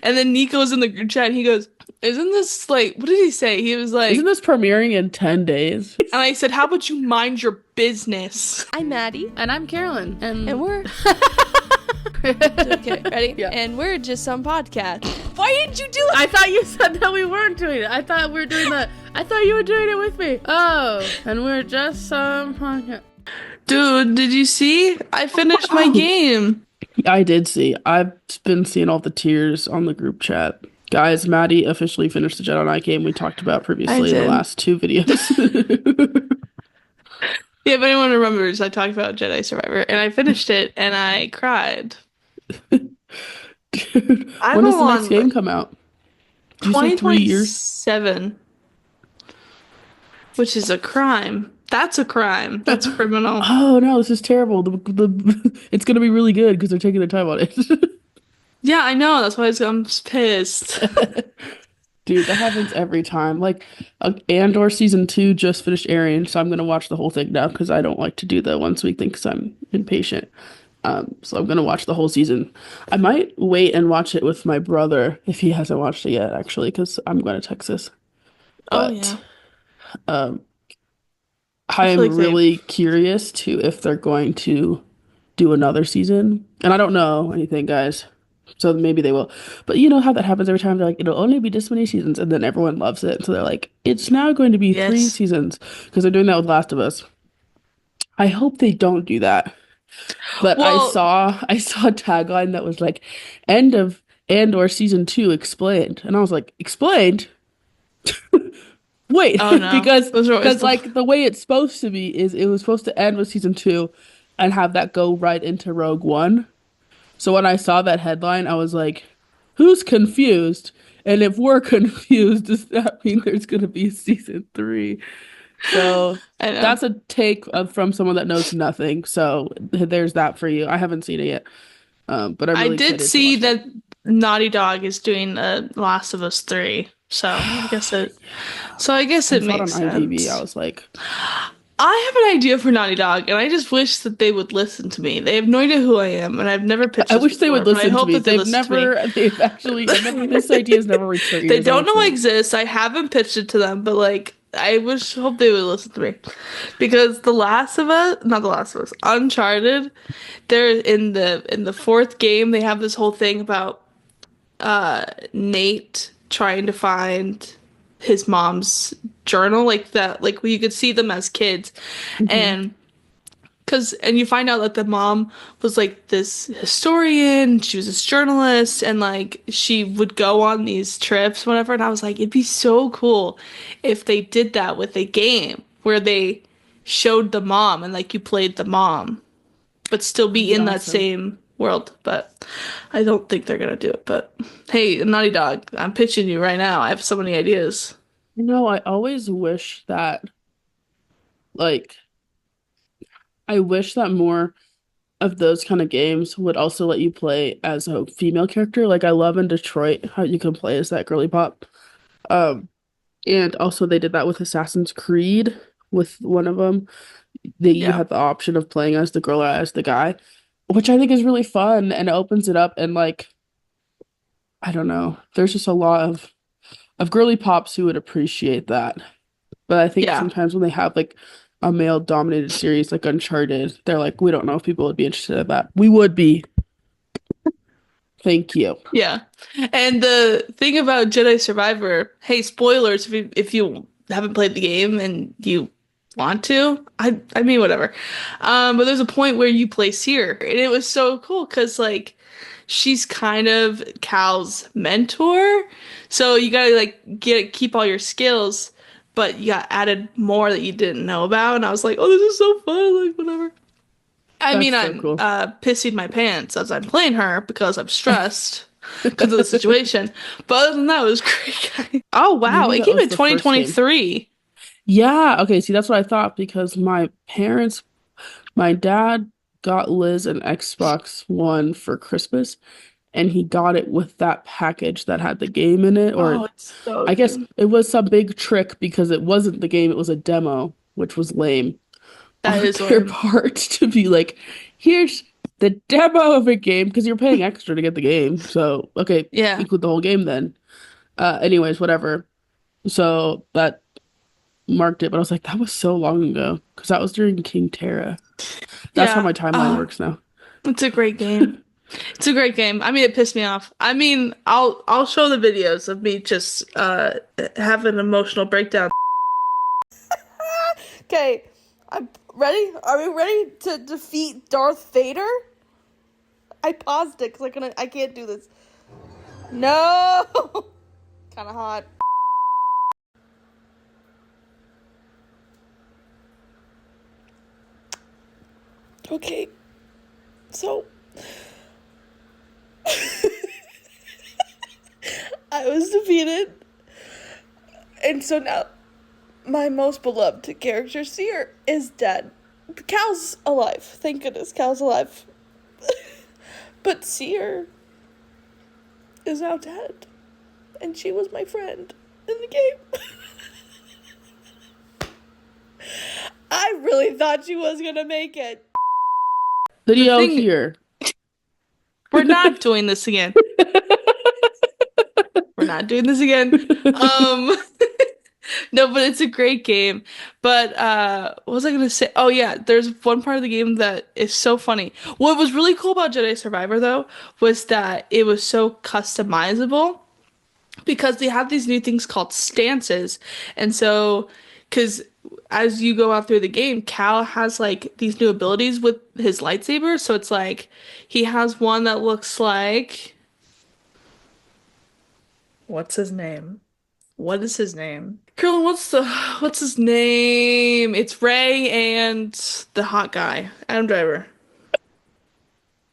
And then Nico's in the group chat and he goes, "Isn't this like, what did he say?" He was Isn't like, this premiering in 10 days? and I said, "How about you mind your business?" I'm Maddie, And I'm Carolyn. and we're okay. Ready? Yeah. And we're just some podcast. Why didn't you do it? I thought you said that we weren't doing it. I thought we were doing that. I thought you were doing it with me. Oh, and we're just some podcast. Dude, did you see? I finished my game. I did see. I've been seeing all the tears on the group chat. Guys, Maddie officially finished the Jedi Knight game we talked about previously in the did. last 2 videos. Yeah, if anyone remembers, I talked about Jedi Survivor, and I finished it, and I cried. Dude, I'm when does the on, next game come out? Did you say 3 years? 2027, which is a crime. That's a crime. That's criminal. Oh no, this is terrible. It's gonna be really good because they're taking their time on it. Yeah, I know. That's why I'm pissed. Dude, that happens every time. Like, Andor season 2 just finished airing, so I'm gonna watch the whole thing now because I don't like to do the once week thing because I'm impatient. So I'm gonna watch the whole season. I might wait and watch it with my brother if he hasn't watched it yet, actually, because I'm going to Texas. Oh, But yeah. um, I I feel am like really curious to if they're going to do another season, and I don't know anything, guys. So maybe they will. But you know how that happens every time. They're like, it'll only be this many seasons, and then everyone loves it. So they're like, it's now going to be 3 Yes. seasons because they're doing that with Last of Us. I hope they don't do that. But Well, I saw a tagline that was like, "End of Andor season 2 explained," and I was like, "Explained? Wait, oh no. because Those are always because like the way it's supposed to be is it was supposed to end with season 2, and have that go right into Rogue One." So when I saw that headline, I was like, "Who's confused? And if we're confused, does that mean there's gonna be season 3?" So I know. that's a take from someone that knows nothing. So there's that for you. I haven't seen it yet, but I'm I really did excited to see watch it. that Naughty Dog is doing Last of Us 3. So I guess it so I guess I it saw it on makes IMDb. I sense. was like, I have an idea for Naughty Dog, and I just wish that they would listen to me. They have no idea who I am, and I've never pitched I this wish they before, would but I listen to hope me. that they listen to me. I've never, this idea has never reached their They ears. I don't wish know they I would. exist. I haven't pitched it to them, but like hope they would listen to me. Because The Last of Us, not The Last of Us, Uncharted, they're in the fourth game, they have this whole thing about Nate trying to find his mom's journal, like that, like you could see them as kids. Mhm. And and you find out that the mom was like this historian, she was this journalist, and like she would go on these trips, whatever. And I was like, it'd be so cool if they did that with a game where they showed the mom and like you played the mom, but still That'd be be in that awesome. same world. But I don't think they're gonna do it. But hey, Naughty Dog, I'm pitching you right now. I have so many ideas. You know, I always wish that, like, I wish that more of those kind of games would also let you play as a female character. Like, I love in Detroit how you can play as that girly pop. Um, and also they did that with Assassin's Creed with one of them. You Yeah. had the option of playing as the girl or as the guy, which I think is really fun and it opens it up and like I don't know. There's just a lot of girly pops who would appreciate that. But I think Yeah. sometimes when they have like a male dominated series like Uncharted, they're like, we don't know if people would be interested in that. We would be. Thank you. Yeah. And the thing about Jedi Survivor, hey, spoilers if you haven't played the game and you want to. I mean whatever. But there's a point where you play Seer, and it was so cool because like she's kind of Cal's mentor. So you gotta like keep all your skills, but you got added more that you didn't know about. And I was like, oh, this is so fun, like whatever. I That's mean, so I'm cool. pissing my pants as I'm playing her because I'm stressed because of the situation. But other than that, it was great. Oh wow, Maybe it that came was in the first game. 2023. Yeah, okay, see that's what I thought because my dad got Liz an Xbox One for Christmas and he got it with that package that had the game in it, or Oh, it's so I guess good. it was some big trick because it wasn't the game, it was a demo, which was lame That on is their lame. part to be like, here's the demo of a game because you're paying extra to get the game. So okay, Yeah. include the whole game then. Anyways, whatever. So that marked it, but I was like, that was so long ago because that was during King Terra. That's how Yeah. my timeline works now. It's a great game. It's a great game. I mean, it pissed me off. I mean, I'll show the videos of me just having an emotional breakdown. Okay, I'm ready. Are we ready to defeat Darth Vader? I paused it because I can't do this. No, kind of hot. Okay, so I was defeated, and so now my most beloved character, Seer, is dead. Cal's alive. Thank goodness, Cal's alive. But Seer is now dead, and she was my friend in the game. I really thought she was gonna make it. Video thing- here. We're not doing this again. We're not doing this again. No, but it's a great game. But what was I gonna say? Oh yeah, there's one part of the game that is so funny. What was really cool about Jedi Survivor though was that it was so customizable because they have these new things called stances. And so, because as you go out through the game, Cal has like these new abilities with his lightsaber. So it's like he has one that looks like, what's his name? What is his name? Carolyn, what's his name? It's Ray and the hot guy, Adam Driver.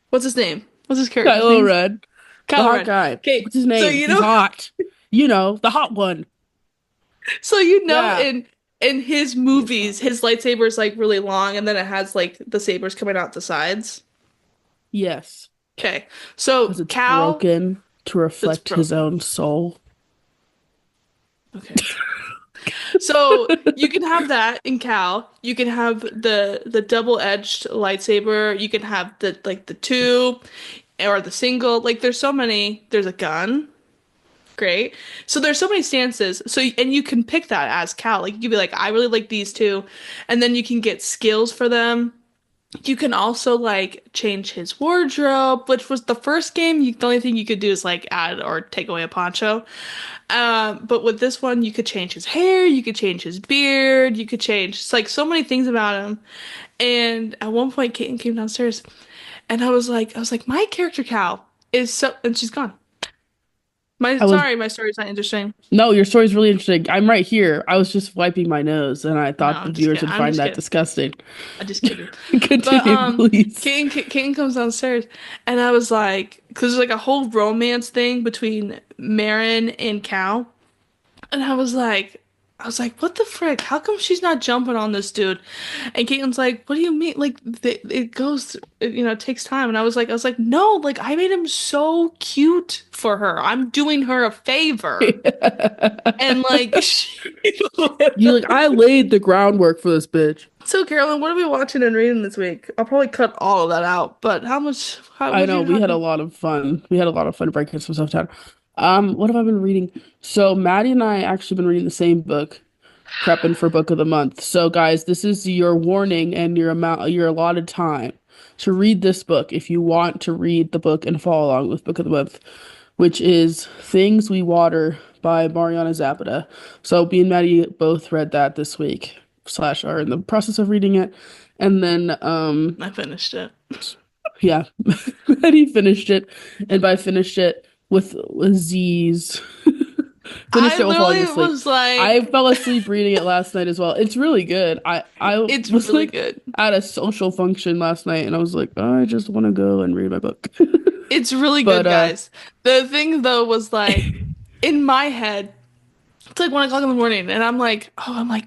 What's his name? What's his character's Kylo name? Ren. The Kylo hot Ren. guy. Okay, What's his name? so you He's know, hot. You know, the hot one. so you know, Yeah. in his movies, his lightsaber is like really long, and then it has like the sabers coming out the sides. Yes. Okay, so Because it's Cal. broken to reflect his broken. own soul. Okay. So you can have that in Cal. You can have the double-edged lightsaber. You can have the two or the single. Like there's so many. There's a gun. Great. So there's so many stances. So and you can pick that as Cal. Like you can be like, I really like these two, and then you can get skills for them. You can also like change his wardrobe, which was the first game. The only thing you could do is like add or take away a poncho. But with this one, you could change his hair, you could change his beard, you could change it's like so many things about him. And at one point, Caitlin came downstairs, and I was like, my character Cal is so, and she's gone. I was My story's not interesting. No, your story's really interesting. I'm right here. I was just wiping my nose, and I No, thought the I'm just viewers kidding. would I'm find just that kidding. disgusting. I just kidding. But Continue, please. Caitlin comes downstairs, and I was like, because there's like a whole romance thing between Marin and Cal. And I was like, what the frick? How come she's not jumping on this dude? And Caitlin's like, what do you mean? Like, it goes, it takes time. And I was like, no, like, I made him so cute for her. I'm doing her a favor. And like, You like, I laid the groundwork for this bitch. so Carolyn, what are we watching and reading this week? I'll probably cut all of that out. But how I would know you we had a have? lot of fun. We had a lot of fun breaking some stuff down. What have I been reading? So Maddie and I actually been reading the same book, prepping for book of the month. So guys, this is your warning and your allotted time to read this book if you want to read the book and follow along with book of the month, which is Things We Water by Mariana Zapata. So me and Maddie both read that this week, slash are in the process of reading it. And then I finished it. yeah, Maddie finished it, and by finished it with Z's. Finished I it while falling literally asleep. was like, I fell asleep reading it last night as well. It's really good. I it's was really like good. at a social function last night, and I was like, I just want to go and read my book. It's really But good, guys. The thing though was like in my head, it's like 1 o'clock in the morning, and I'm like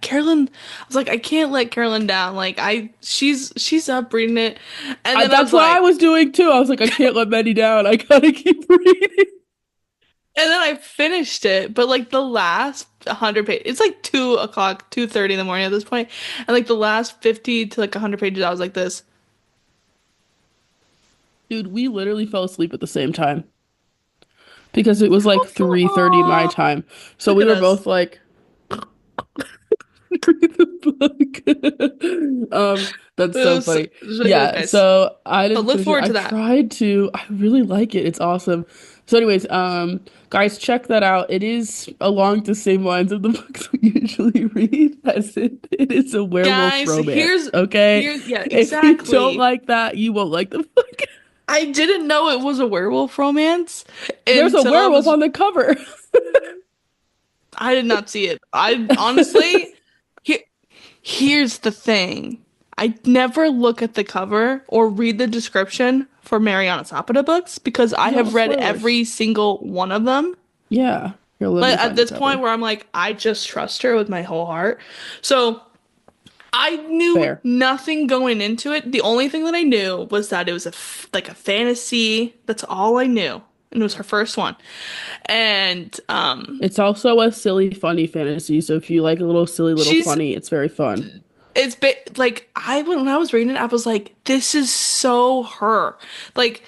Carolyn. I was like, I can't let Carolyn down. Like she's up reading it, and then I that's was what I like, was doing too. I was like, I can't let Maddie down. I gotta keep reading. and then I finished it, but like the last 100 pages, it's like 2 o'clock, 2:30 in the morning at this point, and like the last 50 to like 100 pages, I was like this. Dude, we literally fell asleep at the same time because it was like Aw, 3:30 my time. So look we at were us. both like read the book. That's so funny. It was really good, Yeah, guys. so I So didn't look finish it. forward I to that. tried to. I really like it. It's awesome. So anyways, guys, check that out. It is along the same lines of the books we usually read, as it is a werewolf Guys, romance. Okay? yeah, If you don't exactly. like that, you won't like the book. I didn't know it was a werewolf romance There's a until werewolf on the cover. I did not see it. I honestly, here, here's the thing. I never look at the cover or read the description for Mariana Zapata books because I No have read spoilers. every single one of them. Yeah. Here, let me But at find the this point cover. where I'm like, I just trust her with my whole heart. So I knew Fair. nothing going into it. The only thing that I knew was that it was like a fantasy. That's all I knew. And it was her first one. And It's also a silly, funny fantasy. So if you like a little silly, little she's funny, it's very fun. like I when I was reading it, I was like, this is so her. Like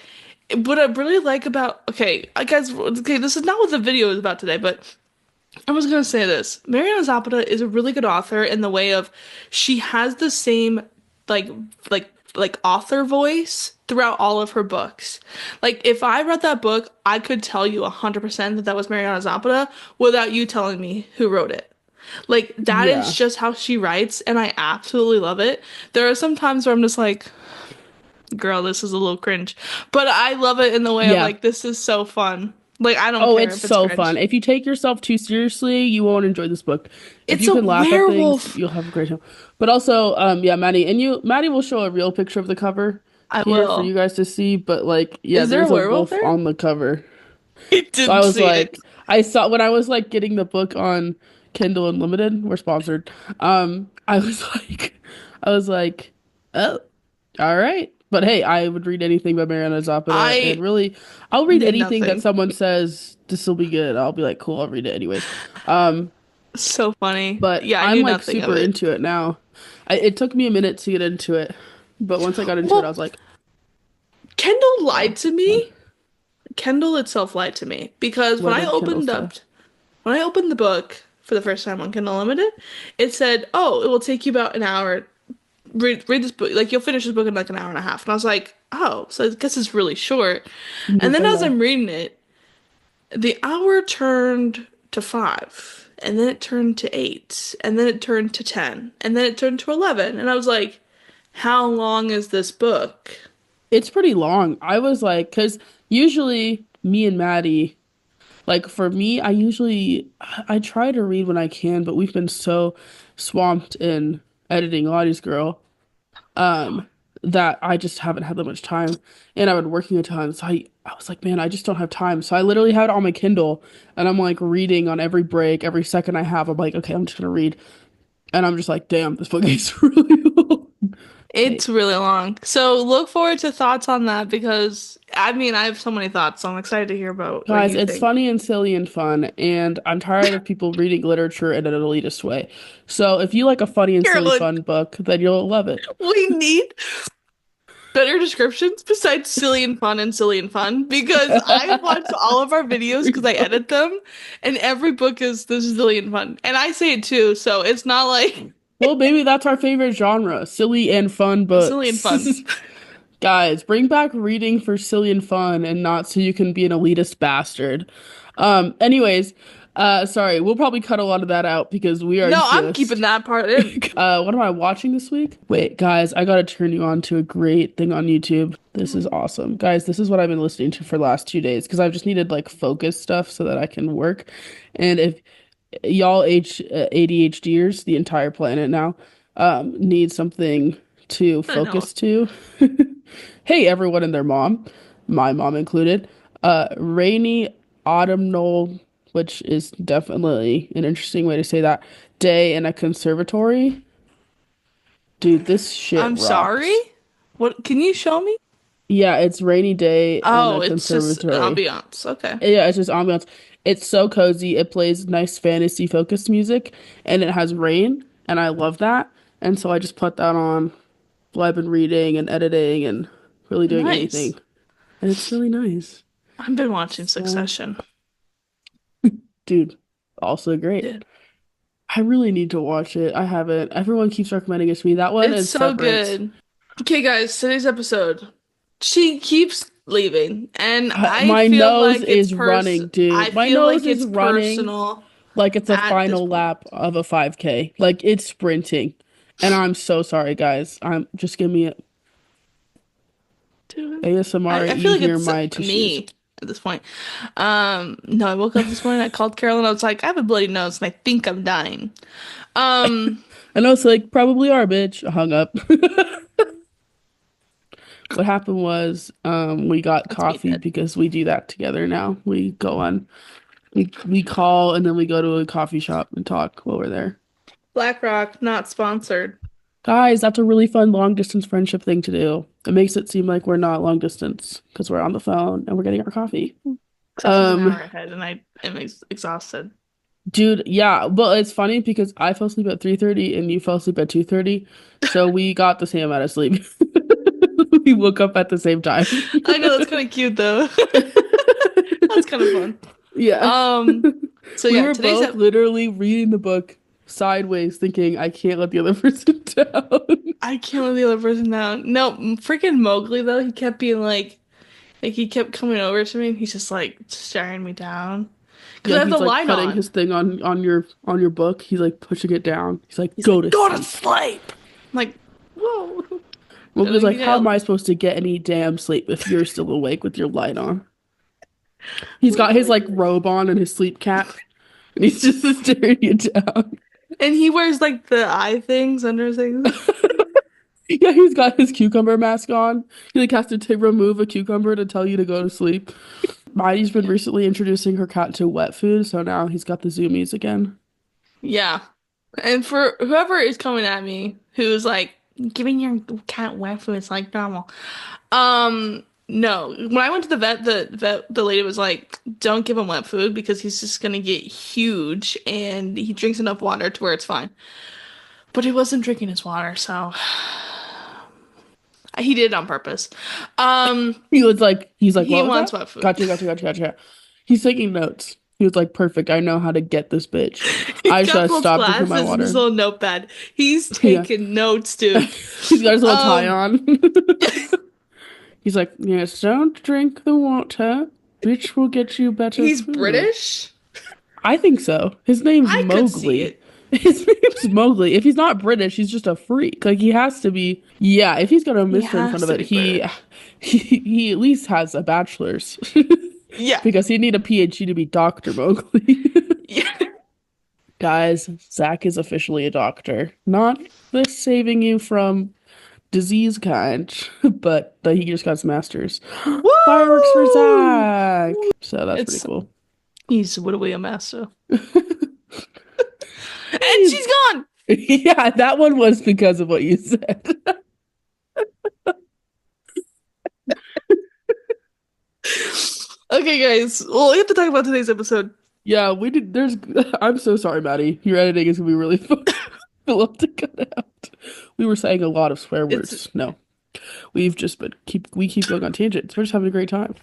what I really like about okay, I guess okay, this is not what the video is about today, but I was gonna say this. Mariana Zapata is a really good author in the way of she has the same like like author voice throughout all of her books. Like if I read that book, I could tell you 100% that that was Mariana Zapata without you telling me who wrote it. Like that is Yeah. just how she writes, and I absolutely love it. There are some times where I'm just like, girl, this is a little cringe. But I love it in the way of Yeah. like, this is so fun. Like I don't Oh, care it's if it's so fun. cringe. If you take yourself too seriously, you won't enjoy this book. If It's you a can laugh at things, werewolf. you'll have a great time. But also, yeah, Maddie will show a real picture of the cover I here for you will. guys to see. But like, yeah, Is there a there's a werewolf wolf there? on the cover. I So I didn't was see it. like, I saw when I was like getting the book on Kindle Unlimited, we're sponsored. I was like, I was like, oh, all right. But hey, I would read anything by Mariana Zapata, and I really, I'll read knew anything that nothing. someone says this will be good. I'll be like, cool, I'll read it anyways. Um, So funny. but Yeah, I I'm knew like nothing of super it. into it now. It took me a minute to get into it, but once I got into it, I Well, was like, Kendall yeah, lied to it's fun. me. Kendall itself lied to me because What did Kindle say? when I opened the book for the first time on Kindle Unlimited, it said, "Oh, it will take you about an hour. Read this book. Like you'll finish this book in like an hour and a half." And I was like, "Oh, so I guess it's really short." No And then as bueno. I'm reading it, the hour turned to 5, and then it turned to 8, and then it turned to 10, and then it turned to 11. And I was like, how long is this book? It's pretty long. I was like, because usually me and Maddie, like for me, I try to read when I can, but we've been so swamped in editing Lottie's Girl, um, that I just haven't had that much time. And I've been working a ton, so I was like, man, I just don't have time. So I literally had it on my Kindle, and I'm like reading on every break, every second I have. I'm like, okay, I'm just gonna read, and I'm just like, damn, this book is really long. It's Wait, really long. So look forward to thoughts on that because I mean, I have so many thoughts, so I'm excited to hear about what guys, you it's think. funny and silly and fun, and I'm tired of people reading literature in an elitist way. So if you like a funny and silly Carolyn, fun book, then you'll love it. we need better descriptions besides silly and fun because I watch all of our videos because I edit them and every book is this is silly and fun. And I say it too, so it's not like Well, maybe that's our favorite genre, silly and fun silly and fun. books. Guys, bring back reading for silly and fun and not so you can be an elitist bastard. Anyways, sorry, we'll probably cut a lot of that out because we are No, I'm keeping just that part in. what am I watching this week? Wait, guys, I gotta turn you on to a great thing on YouTube. This is awesome. Guys, this is what I've been listening to for the last 2 days because I've just needed like focus stuff so that I can work. And if y'all ADHDers, the entire planet now, need something to I know. focus to. Hey, everyone and their mom, my mom included. Rainy autumnal, which is definitely an interesting way to say that, day in a conservatory. Dude, this shit I'm sorry? rocks. What can you show me? Yeah, it's rainy day in a Oh, it's just conservatory. ambiance. Okay. Yeah, it's just ambiance. It's so cozy. It plays nice fantasy focused music and it has rain, and I love that. And so I just put that on while I've been reading and editing and really doing Nice. anything. and it's really nice. I've been watching So, Succession. dude, also great. Yeah. I really need to watch it. I haven't. Everyone keeps recommending it to me. That one It's is so Severance. good. Okay, guys, today's episode. She keeps leaving, and I My feel nose like is running, I dude. My feel nose like is it's running personal like it's a at this final point. lap of a 5K. Like it's sprinting. And I'm so sorry, guys. I'm just give me a Dude, ASMR. I feel You like hear it's my tissues. me at this point. No, I woke up this morning, I called Carolyn, I was like, I have a bloody nose and I think I'm dying. Um, And I was like, probably are, bitch. I hung up. What happened was, we got that's me coffee dead. because we do that together now. We call and then we go to a coffee shop and talk while we're there. BlackRock, not sponsored. Guys, that's a really fun long distance friendship thing to do. It makes it seem like we're not long distance because we're on the phone and we're getting our coffee. Sasha's an Um, hour ahead and I am exhausted. dude, yeah, but it's funny because I fell asleep at 3:30 and you fell asleep at 2:30, so we got the same amount of sleep. We woke up at the same time. I know that's kind of cute though. That's kind of fun. Yeah. Um, so We yeah, were today's both ep literally reading the book sideways, thinking, I can't let the other person down. I can't let the other person down. No, freaking Mowgli though, he kept being like he kept coming over to me and he's just like staring me down. Because Yeah, I have the he's like light cutting on. his thing on your book. He's like pushing it down. He's like, He's go like, to go to sleep. sleep. I'm like, whoa. Mowgli's Doing like, how am detail. I supposed to get any damn sleep if you're still awake with your light on? He's got his like robe on and his sleep cap, and he's just staring you down. And he wears like the eye things under his things. Yeah, he's got his cucumber mask on. He like has to remove a cucumber to tell you to go to sleep. Mighty's been recently introducing her cat to wet food, so now he's got the zoomies again. Yeah. And for whoever is coming at me, who's like, giving your cat wet food is like normal. No. When I went to the vet, the lady was like, don't give him wet food because he's just gonna get huge and he drinks enough water to where it's fine. But he wasn't drinking his water, so he did it on purpose. Um, He's like, he what was wants that? wet food. Gotcha. He's taking notes. He was like, perfect. I know how to get this bitch. He's I just got gotta those stop drinking my glasses and his water. little notepad. He's Yeah. taking notes, dude. He's got his little tie Um, on. He's like, yes, don't drink the water. Bitch will get you better he's food. British. I think so. His name's I could see Mowgli. it. His name's Mowgli. If he's not British, he's just a freak. Like he has to be. Yeah, if he's got a He mister in front has of to it, be he British. he, he at least has a bachelor's. Yeah. Because he'd need a PhD to be Dr. Mowgli. Yeah. Guys, Zach is officially a doctor. Not the saving you from disease kind, but he just got his master's. Fireworks for Woo! Zach! So that's pretty It's cool. he's literally a master. And He's- she's gone. Yeah, that one was because of what you said. Okay, guys. Well, we have to talk about today's episode. Yeah, we did. I'm so sorry, Maddie. Your editing is gonna be really fun. We'll have to cut out. We were saying a lot of swear It's words. No, we've just been keep going on tangents. We're just having a great time.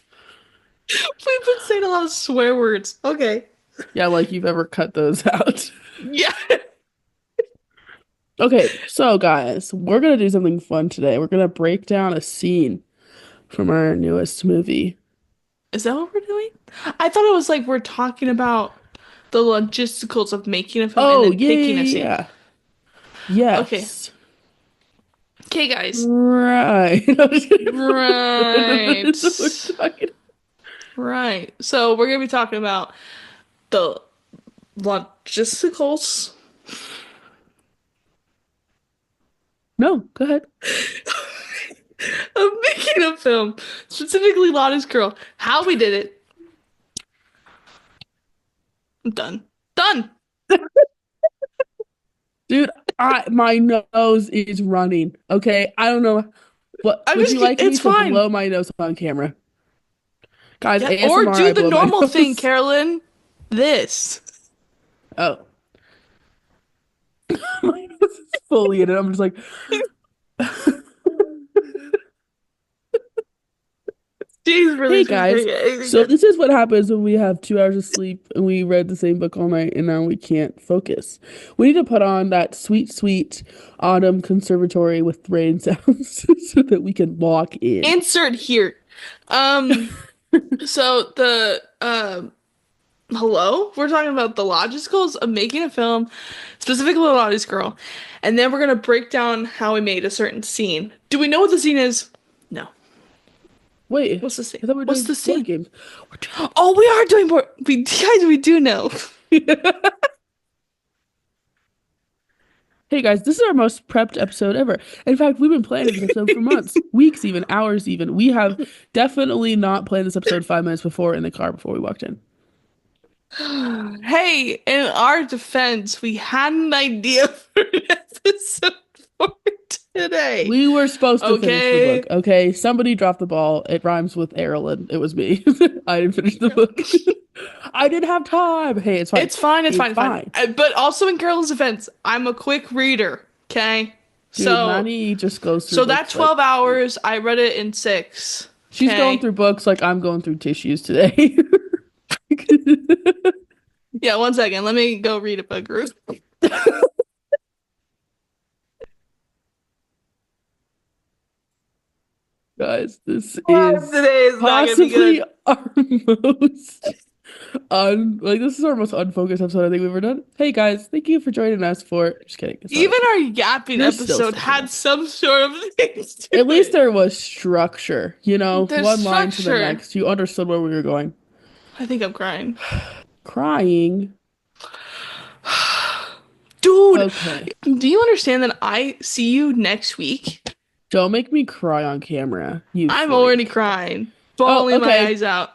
we've been saying a lot of swear words. Okay. Yeah, like you've ever cut those out. Yeah. Okay, so guys, we're gonna do something fun today. We're gonna break down a scene from our newest movie. Is that what we're doing? I thought it was like we're talking about the logisticals of making a film and Oh, then yeah, picking yeah, a scene. yeah. Okay. Yes. Okay, guys. Right. I'm just kidding. Right. So we're talking- Right. So we're gonna be talking about the logisticals No, go ahead. of making a film, specifically Lottie's Girl. How we did it. I'm done. Done. Dude, my nose is running. Okay, I don't know what I'm would just you like me it's to fine. blow my nose on camera? Guys, Yeah, ASMR, or do I the blow my normal thing, nose. Carolyn. This. Oh. My nose is fully in it. I'm just like She's really Hey trying guys, to get anything so done. this is what happens when we have 2 hours of sleep and we read the same book all night and now we can't focus. We need to put on that sweet, sweet autumn conservatory with rain sounds so that we can lock in. Insert here. Um, so the hello? We're talking about the logicals of making a film, specifically Lottie's Girl, and then we're gonna break down how we made a certain scene. Do we know what the scene is? No. Wait, What's the scene? I thought we were What's doing the board scene? games. Oh, we are doing more. We guys, we do know. Hey guys, this is our most prepped episode ever. In fact, we've been planning this episode for months, weeks even, hours even. We have definitely not planned this episode 5 minutes before in the car before we walked in. Hey, in our defense, we had an idea for an episode for today. We were supposed to finish the book, Okay. okay? Somebody dropped the ball. It rhymes with Erlen. It was me. I didn't finish the book. I didn't have time. Hey, it's fine. It's fine, it's It's fine, it's fine. But also in Carolyn's defense, I'm a quick reader, okay? Dude, So Nani just goes through so that books like 12 hours, I read it in 6. she's going Okay? through books like I'm going through tissues today. Yeah, one second. Let me go read a book, Ruth. Guys, this Today is is not gonna be possibly good. our most this is our most unfocused episode I think we've ever done. Hey guys, thank you for joining us for just kidding. It's not Even our yapping There's still episode stuff in had there. some sort of things to At least it. there was structure, you know, There's one line to the structure. next. You understood where we were going. I think I'm crying. Crying. Dude, Okay. do you understand that I see you next week? Don't make me cry on camera. You I'm freak. already crying, bawling my okay. eyes out.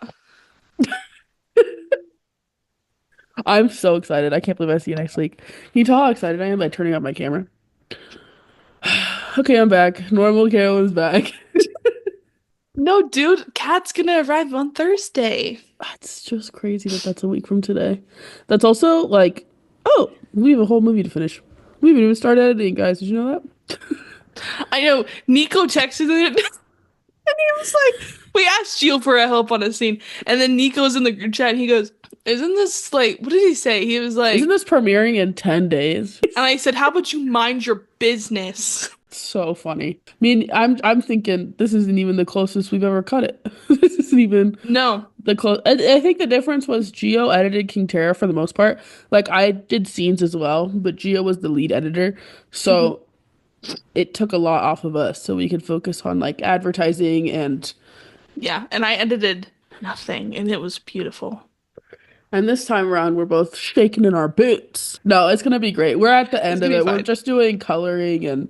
I'm so excited. I can't believe I see you next week. Can you tell how excited I am by turning on my camera? Okay, I'm back. Normal Carol is back. No, dude, Kat's gonna arrive on Thursday. That's just crazy that that's a week from today. That's also like, oh, we have a whole movie to finish. We haven't even started editing, guys. Did you know that? I know Nico texted it, and he was like, "We asked Jill for help on a scene," and then Nico's in the group chat, and he goes, "Isn't this like what did he say?" He was like, Isn't this premiering in 10 days? and I said, "How about you mind your business?" So funny. I mean, I'm thinking this isn't even the closest we've ever cut it. This isn't even No, the close. I think the difference was Geo edited King Terra for the most part. Like I did scenes as well, but Geo was the lead editor, so it took a lot off of us, so we could focus on like advertising and. yeah, and I edited nothing, and it was beautiful. And this time around, we're both shaking in our boots. No, it's gonna be great. We're at the It's end of gonna be it. We're fine. just doing coloring and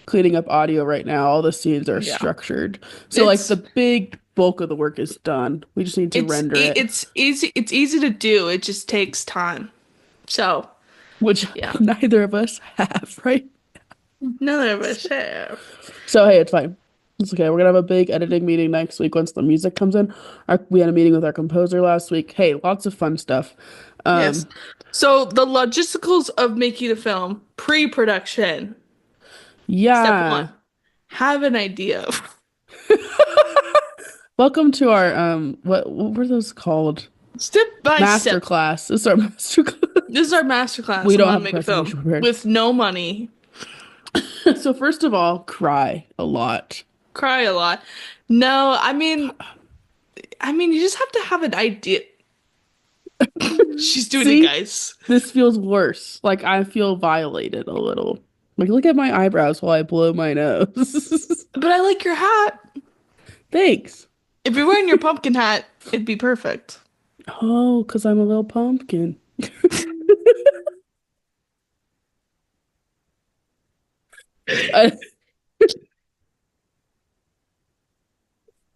cleaning up audio right now. All the scenes are Yeah. structured. So like It's the big bulk of the work is done. We just need to render it, it's easy to do. It just takes time. So which yeah, neither of us have, right? none of us have. So hey, it's fine. It's okay. We're gonna have a big editing meeting next week once the music comes in. We had a meeting with our composer last week. Hey, lots of fun stuff. Yes. So the logisticals of making a film, pre-production. Step Yeah. 1, have an idea. Welcome to our what were those called? Step by Master step. class. This is our master class. This is our master class We on don't how have to a make a presentation film prepared. with no money. So first of all, cry a lot. Cry a lot. No, I mean you just have to have an idea. She's doing it, See? guys. This feels worse. Like I feel violated a little. Like look at my eyebrows while I blow my nose. But I like your hat. Thanks. If you're wearing your pumpkin hat, it'd be perfect. Oh, because I'm a little pumpkin. I-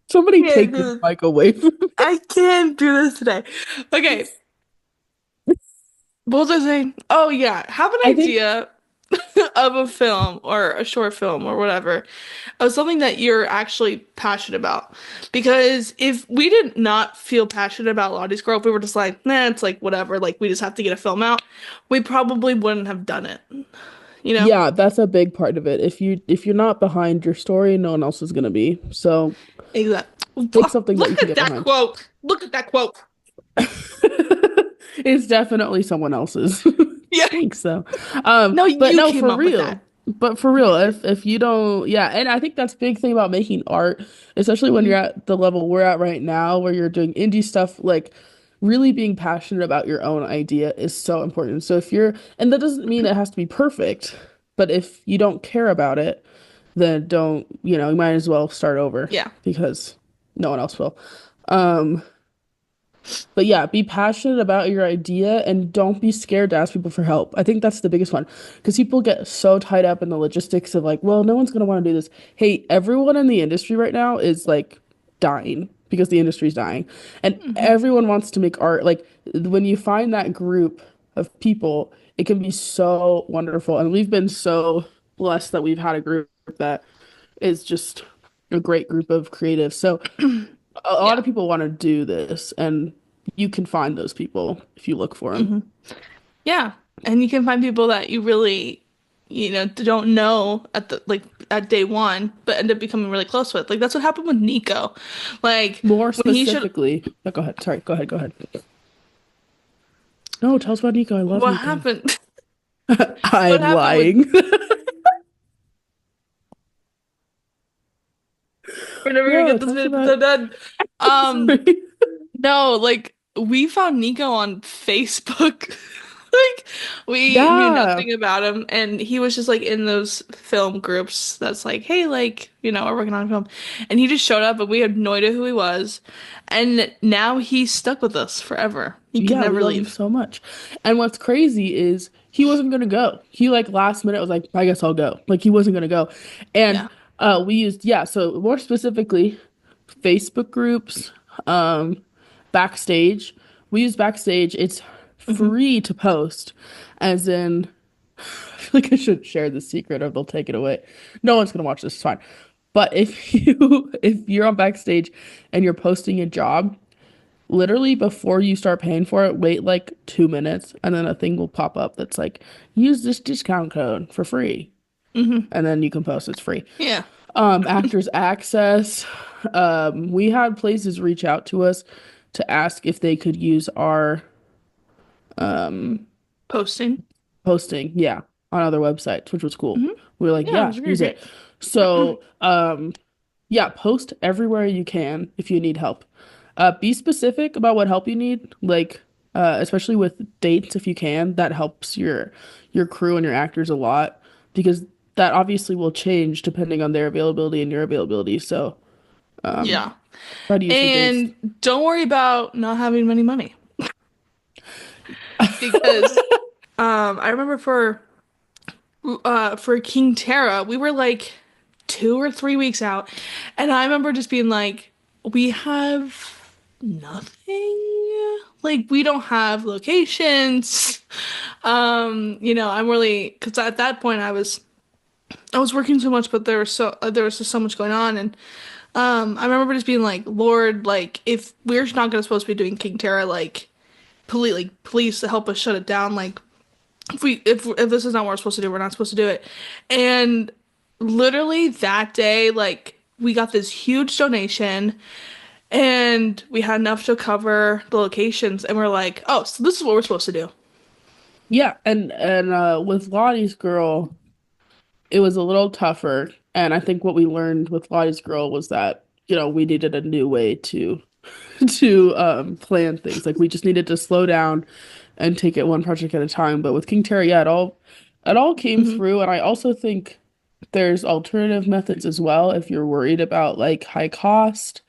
Somebody Yeah, take the mic away from me. I can't do this today. Okay. What was I saying? Oh yeah, have an I think idea of a film or a short film or whatever, of something that you're actually passionate about. Because if we did not feel passionate about Lottie's Girl, if we were just like, nah, it's like whatever, like we just have to get a film out, we probably wouldn't have done it. You know? yeah, that's a big part of it. If you're not behind your story, no one else is gonna be. So Exactly. It's something that you Look can at get that behind. quote. Look at that quote. It's definitely someone else's. Yeah. Thanks though. No, But you no, came for up with real. that. But for real, if you don't, yeah, and I think that's a big thing about making art, especially when Hmm. you're at the level we're at right now, where you're doing indie stuff, like really being passionate about your own idea is so important. So if you're, and that doesn't mean it has to be perfect, but if you don't care about it, then don't, you might as well start over Yeah. because no one else will. Um, but yeah, be passionate about your idea and don't be scared to ask people for help. I think that's the biggest one because people get so tied up in the logistics of like, well, no one's going to want to do this. Hey, everyone in the industry right now is like dying because the industry's dying and Hmm. everyone wants to make art. Like when you find that group of people, it can be so wonderful. And we've been so blessed that we've had a group that is just a great group of creatives. So a lot Yeah. of people want to do this, and you can find those people if you look for them. Hmm. Yeah. And you can find people that you really, don't know at the like at day one, but end up becoming really close with. Like that's what happened with Nico. Like More when he should specifically, oh, go ahead. Sorry, go ahead. Go ahead. No, tell us about Nico. I love what Nico. happened? What I'm happened with lying. we're never gonna No, get this tell us episode about. done. Um, Sorry. no, like we found Nico on Facebook. Like we knew Yeah. nothing about him and he was just like in those film groups that's like, hey, like, we're working on a film. And he just showed up and we had no idea who he was. And now he's stuck with us forever. He can Yeah, we never love him leave. so much. And what's crazy is he wasn't gonna go. He like last minute was like, I guess I'll go. Like he wasn't gonna go. And Yeah. we used, yeah, so more specifically, Facebook groups, um, Backstage. We use Backstage. It's Hmm. free to post, as in I feel like I should share the secret or they'll take it away. No one's gonna watch this, it's fine. But if you're on Backstage and you're posting a job, literally before you start paying for it, wait like 2 minutes and then a thing will pop up that's like, use this discount code for free. Hmm. And then you can post it's free. Yeah. Actors Access. We had places reach out to us to ask if they could use our Posting. posting, yeah, on other websites, which was cool. Hmm. We were like, Yeah, it yeah, was very use it. great. So, yeah, post everywhere you can if you need help. Be specific about what help you need, like especially with dates if you can. That helps your crew and your actors a lot because that obviously will change depending on their availability and your availability. So, Yeah. try to use some dates. And don't worry about not having any money because I remember for King Terra, we were like 2 or 3 weeks out, and I remember just being like, we have nothing. Like we don't have locations. I'm really because at that point I was working so much, but there was just so much going on, and I remember just being like, Lord, like if we're not gonna supposed to be doing King Terra, please help us shut it down. Like if this is not what we're supposed to do, we're not supposed to do it. And literally that day, like we got this huge donation and we had enough to cover the locations and we're like, oh, so this is what we're supposed to do. Yeah, and with Lottie's girl, it was a little tougher. And I think what we learned with Lottie's girl was that, we needed a new way to plan things. Like we just needed to slow down and take it one project at a time. But with King Terry, yeah, it all came Hmm. through. And I also think there's alternative methods as well if you're worried about like high cost,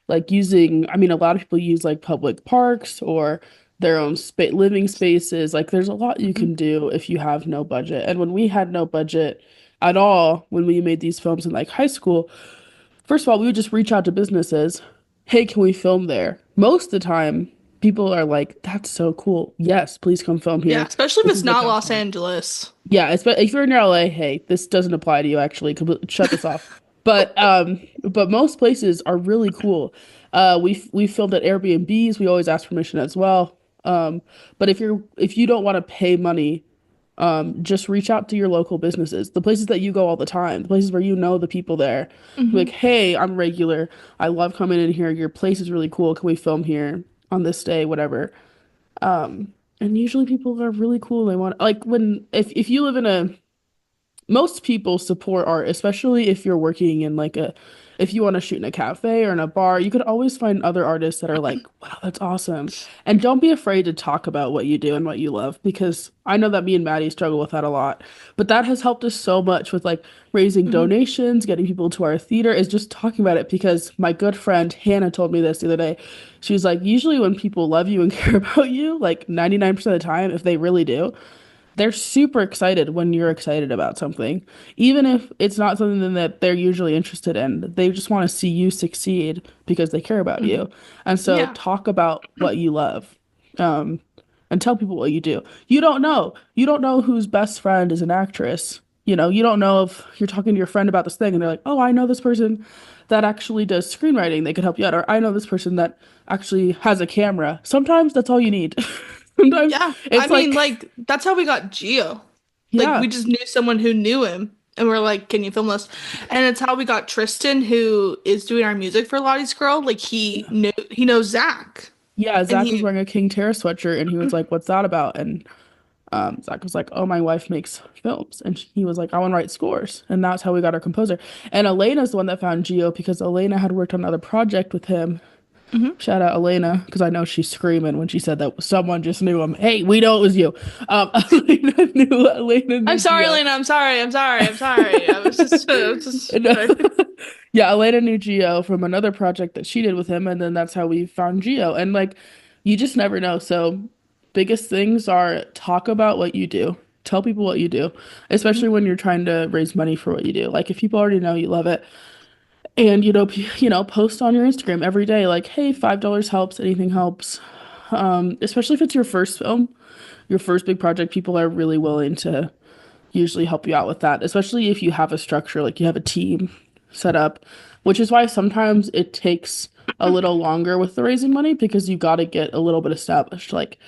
like using, I mean, a lot of people use like public parks or their own living spaces. Like there's a lot you Hmm. can do if you have no budget. And when we had no budget at all, when we made these films in like high school, first of all, we would just reach out to businesses. Hey, can we film there? Most of the time, people are like, that's so cool. Yes, please come film Yeah, here. especially if This it's is the not best Los time. Angeles. Yeah, if you're in LA, hey, this doesn't apply to you actually. Shut this off. But most places are really cool. We filmed at Airbnbs. We always ask permission as well. But if you don't want to pay money Just reach out to your local businesses, the places that you go all the time, the places where you know the people there. Be like, Hmm. hey, I'm regular. I love coming in here. Your place is really cool. Can we film here on this day, whatever? And usually people are really cool. They want like when if you live in a most people support art, especially if you're working in like a, if you want to shoot in a cafe or in a bar, you could always find other artists that are like, wow, that's awesome. And don't be afraid to talk about what you do and what you love, because I know that me and Maddie struggle with that a lot. But that has helped us so much with like raising Hmm. donations, getting people to our theater, is just talking about it, because my good friend Hannah told me this the other day. She was like, usually when people love you and care about you, like 99% of the time, if they really do, they're super excited when you're excited about something. Even if it's not something that they're usually interested in, they just want to see you succeed because they care about Hmm. you. And so Yeah. talk about what you love. Um, and tell people what you do. You don't know. You don't know whose best friend is an actress. You know, you don't know if you're talking to your friend about this thing and they're like, "Oh, I know this person that actually does screenwriting. They could help you out." Or I know this person that actually has a camera. Sometimes that's all you need. Sometimes Yeah. I it's mean, like, like, that's how we got Geo. Like, yeah. we just knew someone who knew him, and we're like, can you film this? And it's how we got Tristan, who is doing our music for Lottie's Girl. Like, he knows Zach. Yeah, And Zach was wearing a King Terra sweatshirt and he was like, "What's that about?" And Zach was like, "Oh, my wife makes films." And he was like, "I want to write scores." And that's how we got our composer. And Elena's the one that found Gio because Elena had worked on another project with him. Mhm. Shout out Elena, because I know she's screaming when she said that someone just knew him. Hey, we know it was you. Elena I'm knew sorry, Gio. Lena. I'm sorry. I'm sorry. I'm sorry. And, yeah, Elena knew Gio from another project that she did with him, and then that's how we found Gio. And like, you just never know. So, biggest things are talk about what you do. Tell people what you do, especially when you're trying to raise money for what you do. Like, if people already know you love it, and post on your Instagram every day, like, hey, $5 helps, anything helps. Especially if it's your first film, your first big project, people are really willing to usually help you out with that, especially if you have a structure, like you have a team set up, which is why sometimes it takes a little longer with the raising money, because you got to get a little bit established. Like,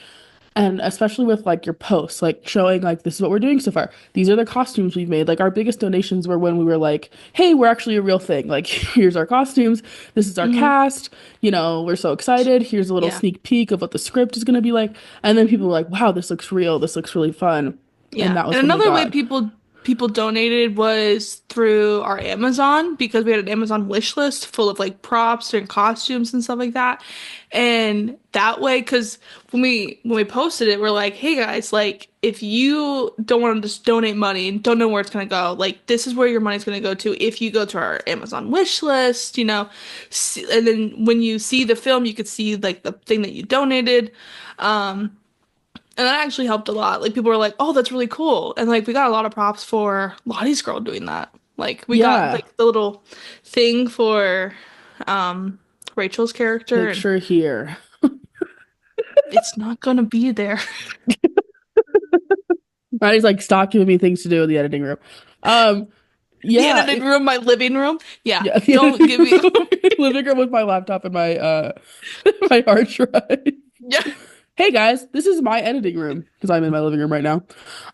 and especially with like your posts, like showing like this is what we're doing so far. These are the costumes we've made. Like our biggest donations were when we were like, hey, we're actually a real thing. Like here's our costumes. This is our Mhm. cast. We're so excited. Here's a little Yeah. sneak peek of what the script is going to be like. And then people were like, wow, this looks real. This looks really fun. And Yeah. that And was when we another way got, people donated was through our Amazon, because we had an Amazon wish list full of like props and costumes and stuff like that. And that way, because when we posted it, we're like, hey guys, like if you don't want to just donate money and don't know where it's gonna go, like this is where your money's gonna go to if you go to our Amazon wish list, and then when you see the film, you could see like the thing that you donated. Um, And that actually helped a lot. Like people were like, "Oh, that's really cool." And like we got a lot of props for Lottie's Girl doing that. Like we got yeah, like the little thing for Rachel's character, and picture here. it's not gonna be there. Right? Like, stop giving me things to do in the editing room. Um, The yeah, editing room, my living room. Yeah, yeah, the don't editing give me. room, living room with my laptop and my my hard drive. Yeah. Hey guys, this is my editing room because I'm in my living room right now.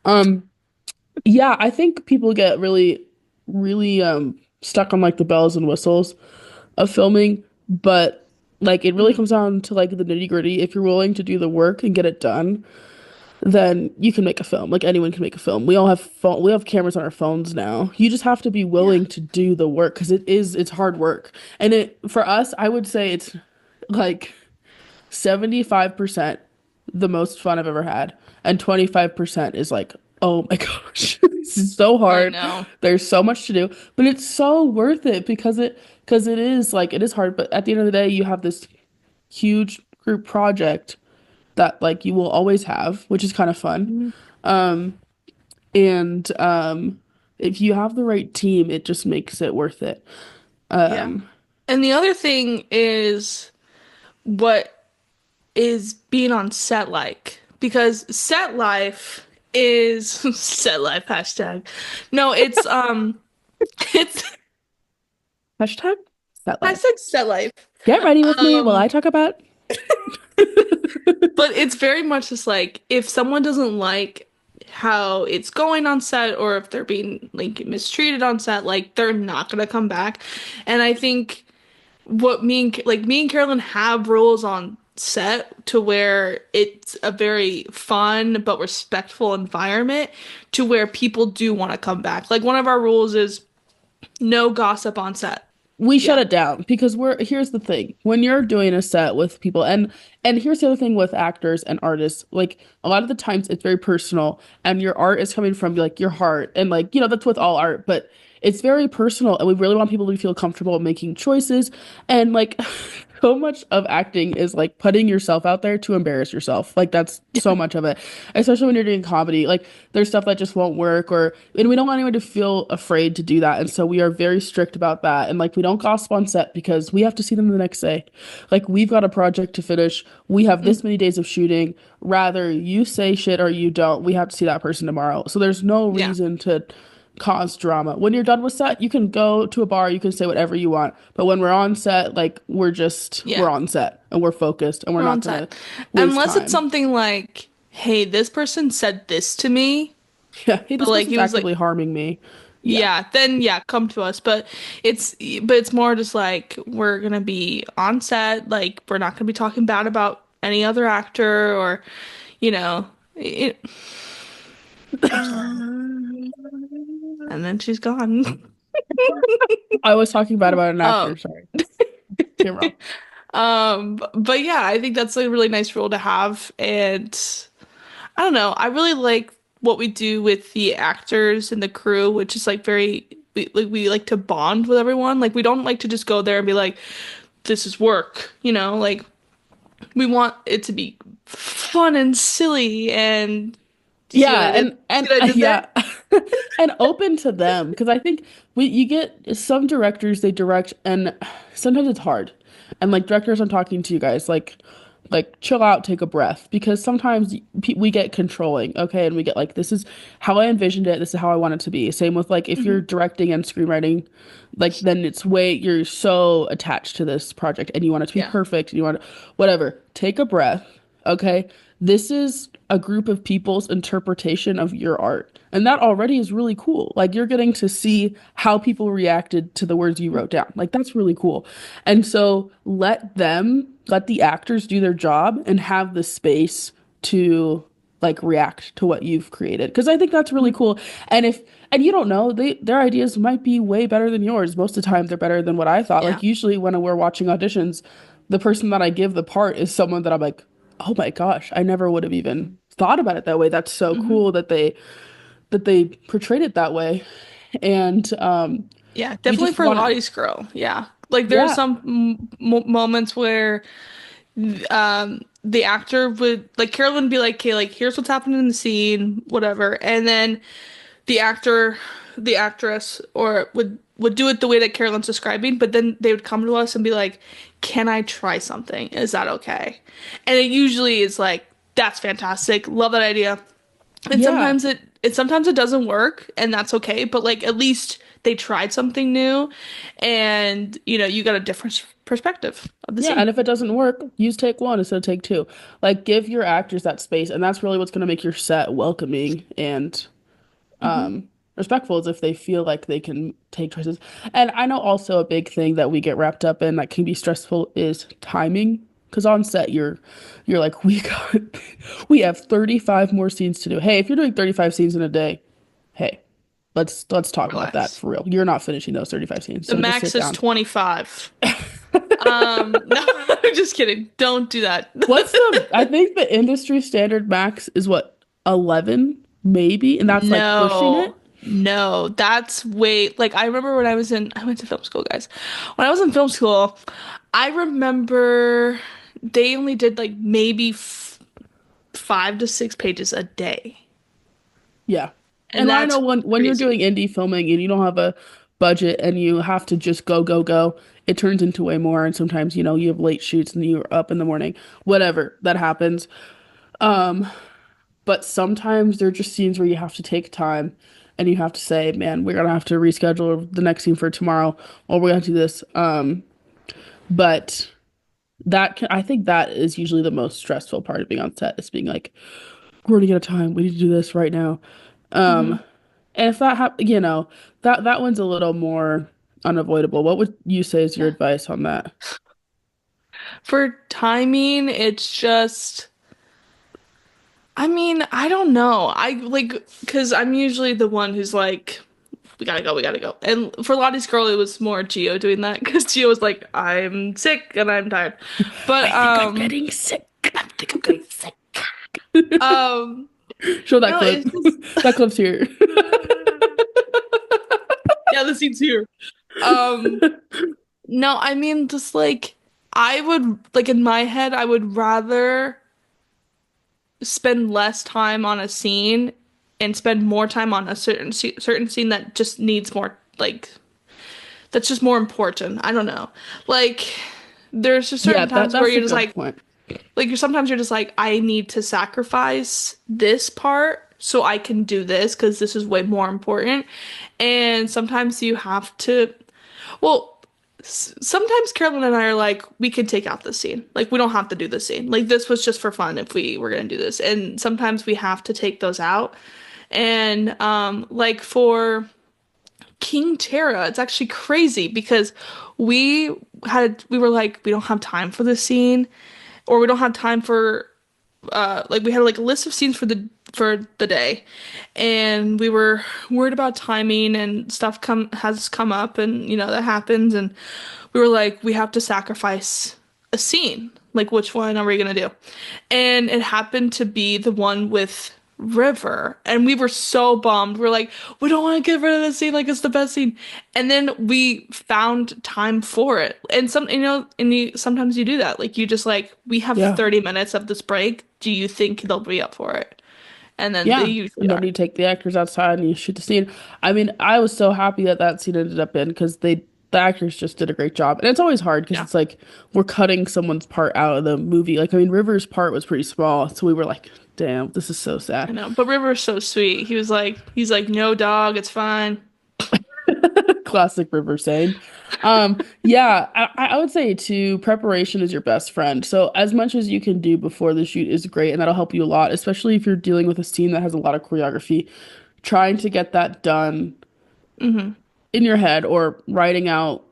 Um, yeah, I think people get really, really stuck on like the bells and whistles of filming, but like it really Mhm. comes down to like the nitty gritty. If you're willing to do the work and get it done, then you can make a film. Like anyone can make a film. We have cameras on our phones now. You just have to be Yeah. willing to do the work, because it's hard work. And it for us, I would say it's like 75% the most fun I've ever had, and 25% is like, oh my gosh, this is so I hard. know. There's so much to do, but it's so worth it, because it is like it is hard, but at the end of the day, you have this huge group project that like you will always have, which is kind of fun. Mhm. Um, and if you have the right team, it just makes it worth it. Yeah. Um, And the other thing is what is being on set like? Because set life is set life hashtag. No, it's hashtag set life. hashtag set life. Get ready with me while I Um talk about. but it's very much just like if someone doesn't like how it's going on set or if they're being like mistreated on set, like they're not gonna come back. And I think what me and Carolyn have rules on set to where it's a very fun but respectful environment to where people do want to come back. Like one of our rules is no gossip on set. We shut Yeah. it down because we're here's the thing. When you're doing a set with people and here's the other thing with actors and artists, like a lot of the times it's very personal and your art is coming from like your heart and like, that's with all art, but it's very personal and we really want people to feel comfortable making choices and like so much of acting is like putting yourself out there to embarrass yourself. Like that's so much of it. Especially when you're doing comedy. Like there's stuff that just won't work or and we don't want anyone to feel afraid to do that. And so we are very strict about that. And like we don't gossip on set because we have to see them the next day. Like we've got a project to finish. We have Mm. this many days of shooting. Rather you say shit or you don't. We have to see that person tomorrow. So there's no Yeah. reason to cause drama. When you're done with set, you can go to a bar, you can say whatever you want. But when we're on set, like we're Yeah. on set and we're focused and we're We're not on gonna set. waste Unless it's time. something like, hey, this person said this to me, Yeah, hey, but this like person's he was like, actively harming me. Yeah. yeah, then yeah, come to us. It's but it's more just like we're gonna be on set, like we're not gonna be talking bad about any other actor or, you know, it, I'm sorry. and then she's gone. I was talking bad about an actor, Um, sorry. Came wrong. but yeah, I think that's a really nice rule to have, and I don't know, I really like what we do with the actors and the crew, which is like we like to bond with everyone. Like we don't like to just go there and be like, this is work, like we want it to be fun and silly and do you see what I Yeah, did? See what I did there? yeah, and open to them because I think we you get some directors they direct and sometimes it's hard, and like directors I'm talking to you guys like chill out, take a breath because sometimes we get controlling, okay, and we get like this is how I envisioned it, this is how I want it to be. Same with like if you're Hmm. directing and screenwriting, like then it's way you're so attached to this project and you want it to be Yeah. perfect and you want whatever. Take a breath, okay? This is a group of people's interpretation of your art. And that already is really cool. Like you're getting to see how people reacted to the words you wrote down. Like that's really cool. And so let the actors do their job and have the space to like react to what you've created. Because I think that's really cool. And you don't know, their ideas might be way better than yours. Most of the time they're better than what I thought. Yeah. Like usually when we're watching auditions, the person that I give the part is someone that I'm like, oh my gosh, I never would have even thought about it that way. That's so Hmm. cool that they portrayed it that way. And Yeah, we definitely just for want to, Lottie's girl. Yeah. Like there are yeah, some moments where the actor would like Carolyn would be like, okay, like here's what's happening in the scene, whatever. And then the actor, the actress, or would do it the way that Carolyn's describing, but then they would come to us and be like, "Can I try something? Is that okay?" And it usually is like, "That's fantastic. Love that idea." And yeah. sometimes it doesn't work, and that's okay, but like at least they tried something new and you got a different perspective of the Yeah, scene. and if it doesn't work, use take one instead of take two. Like give your actors that space, and that's really what's going to make your set welcoming and Hmm. respectful is if they feel like they can take choices. And I know also a big thing that we get wrapped up in that can be stressful is timing. Because on set you're like, we have 35 more scenes to do. Hey, if you're doing 35 scenes in a day, hey, let's talk about that Relax. for real. You're not finishing those 35 scenes. The So just sit max is down. 25. No, I'm just kidding. Don't do that. I think the industry standard max is what, 11 maybe, and that's like pushing it. No, no, that's way like I remember when I went to film school, guys. When I was in film school, I remember they only did like maybe f 5 to 6 pages a day, Yeah. and And I know that's when you're doing crazy. indie filming and you don't have a budget and you have to just go, go, go, it turns into way more. And sometimes, you have late shoots and you're up in the morning, whatever, that happens. Um, but sometimes there are just scenes where you have to take time and you have to say, man, we're gonna have to reschedule the next scene for tomorrow, or we're gonna do this. But I think that is usually the most stressful part of being on set is being like, we're running out of time. We need to do this right now. Hmm. Um, and if that that one's a little more unavoidable. What would you say is your Yeah. advice on that? For timing, it's just, I mean, I don't know. I like, because I'm usually the one who's like, we gotta go, we gotta go. And for Lottie's girl, it was more Gio doing that because Gio was like, I'm sick and I'm tired. But I think I'm getting sick. I think I'm getting sick. Um, Show that no, clip. it's just That clip's here. yeah, the scene's here. Um, no, I mean just like I would like in my head, I would rather spend less time on a scene and spend more time on a certain scene that just needs more like that's just more important. I don't know. Like there's just Yeah, certain times where that's a you're just good point. like you're sometimes you're just like I need to sacrifice this part so I can do this because this is way more important. And sometimes you have to well, sometimes Carolyn and I are like, we could take out this scene. Like, we don't have to do this scene. Like, this was just for fun if we were gonna do this. And sometimes we have to take those out. And like for King Tara, it's actually crazy because we were like, we don't have time for this scene, or we don't have time for like we had like a list of scenes for the day, and we were worried about timing and stuff has come up, and that happens, and we were like we have to sacrifice a scene. Like which one are we gonna do? And it happened to be the one with River, and we were so bummed. We're like, we don't want to get rid of this scene, like it's the best scene. And then we found time for it. And sometimes you do that. Like you just like, we have Yeah. 30 minutes of this break. Do you think they'll be up for it? And then they Yeah. usually And then are. you take the actors outside and you shoot the scene. I mean, I was so happy that that scene ended up in because the actors just did a great job. And it's always hard because Yeah. it's like we're cutting someone's part out of the movie. Like, I mean, River's part was pretty small, so we were like, damn, this is so I sad. know. But River's so sweet. He's like, no dog, it's fine. Classic River saying. Yeah, I would say too, preparation is your best friend. So as much as you can do before the shoot is great, and that'll help you a lot, especially if you're dealing with a scene that has a lot of choreography. Trying to get that done Hmm. in your head or writing out,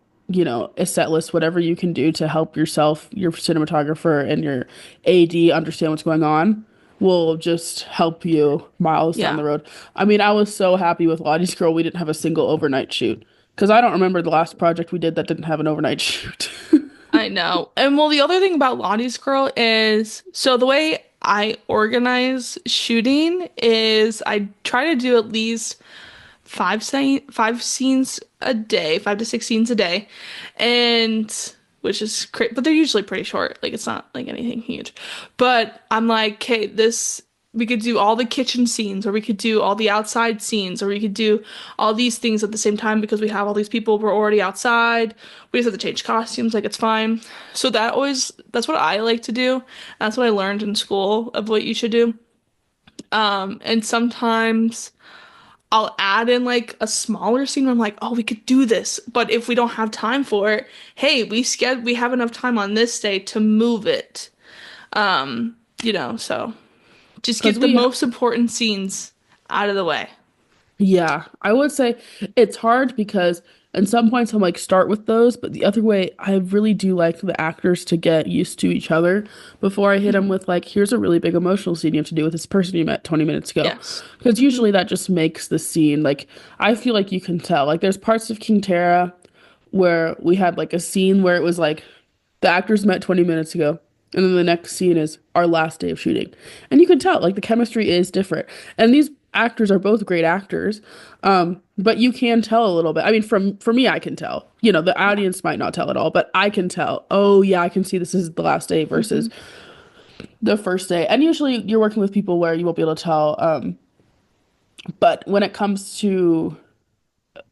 a set list, whatever you can do to help yourself, your cinematographer, and your AD understand what's going on will just help you miles down Yeah. the road. I mean, I was so happy with Lottie's Girl, we didn't have a single overnight shoot because I don't remember the last project we did that didn't have an overnight shoot. I know. And well, the other thing about Lottie's Girl is so the way I organize shooting is I try to do at least five scenes a day, 5 to 6 scenes a day, and which is great, but they're usually pretty short. Like it's not like anything huge. But I'm like, okay, this we could do all the kitchen scenes, or we could do all the outside scenes, or we could do all these things at the same time because we have all these people. We're already outside. We just have to change costumes. Like it's fine. So that's what I like to do. That's what I learned in school of what you should do. And sometimes I'll add in like a smaller scene where I'm like, oh, we could do this. But if we don't have time for it, hey, we have enough time on this day to move it. So just Because get the we most important scenes out of the way. Yeah, I would say it's hard because at some points I'm like start with those, but the other way I really do like the actors to get used to each other before I hit them Mhm. with like here's a really big emotional scene you have to do with this person you met 20 minutes ago. Yes. Because Hmm. usually that just makes the scene like I feel like you can tell. Like there's parts of King Tara where we had like a scene where it was like the actors met 20 minutes ago. And then the next scene is our last day of shooting. And you can tell, like, the chemistry is different. And these actors are both great actors. But you can tell a little bit. I mean, for me, I can tell. The Yeah. audience might not tell at all, but I can tell. Oh, yeah, I can see this is the last day versus Hmm. the first day. And usually you're working with people where you won't be able to tell. But when it comes to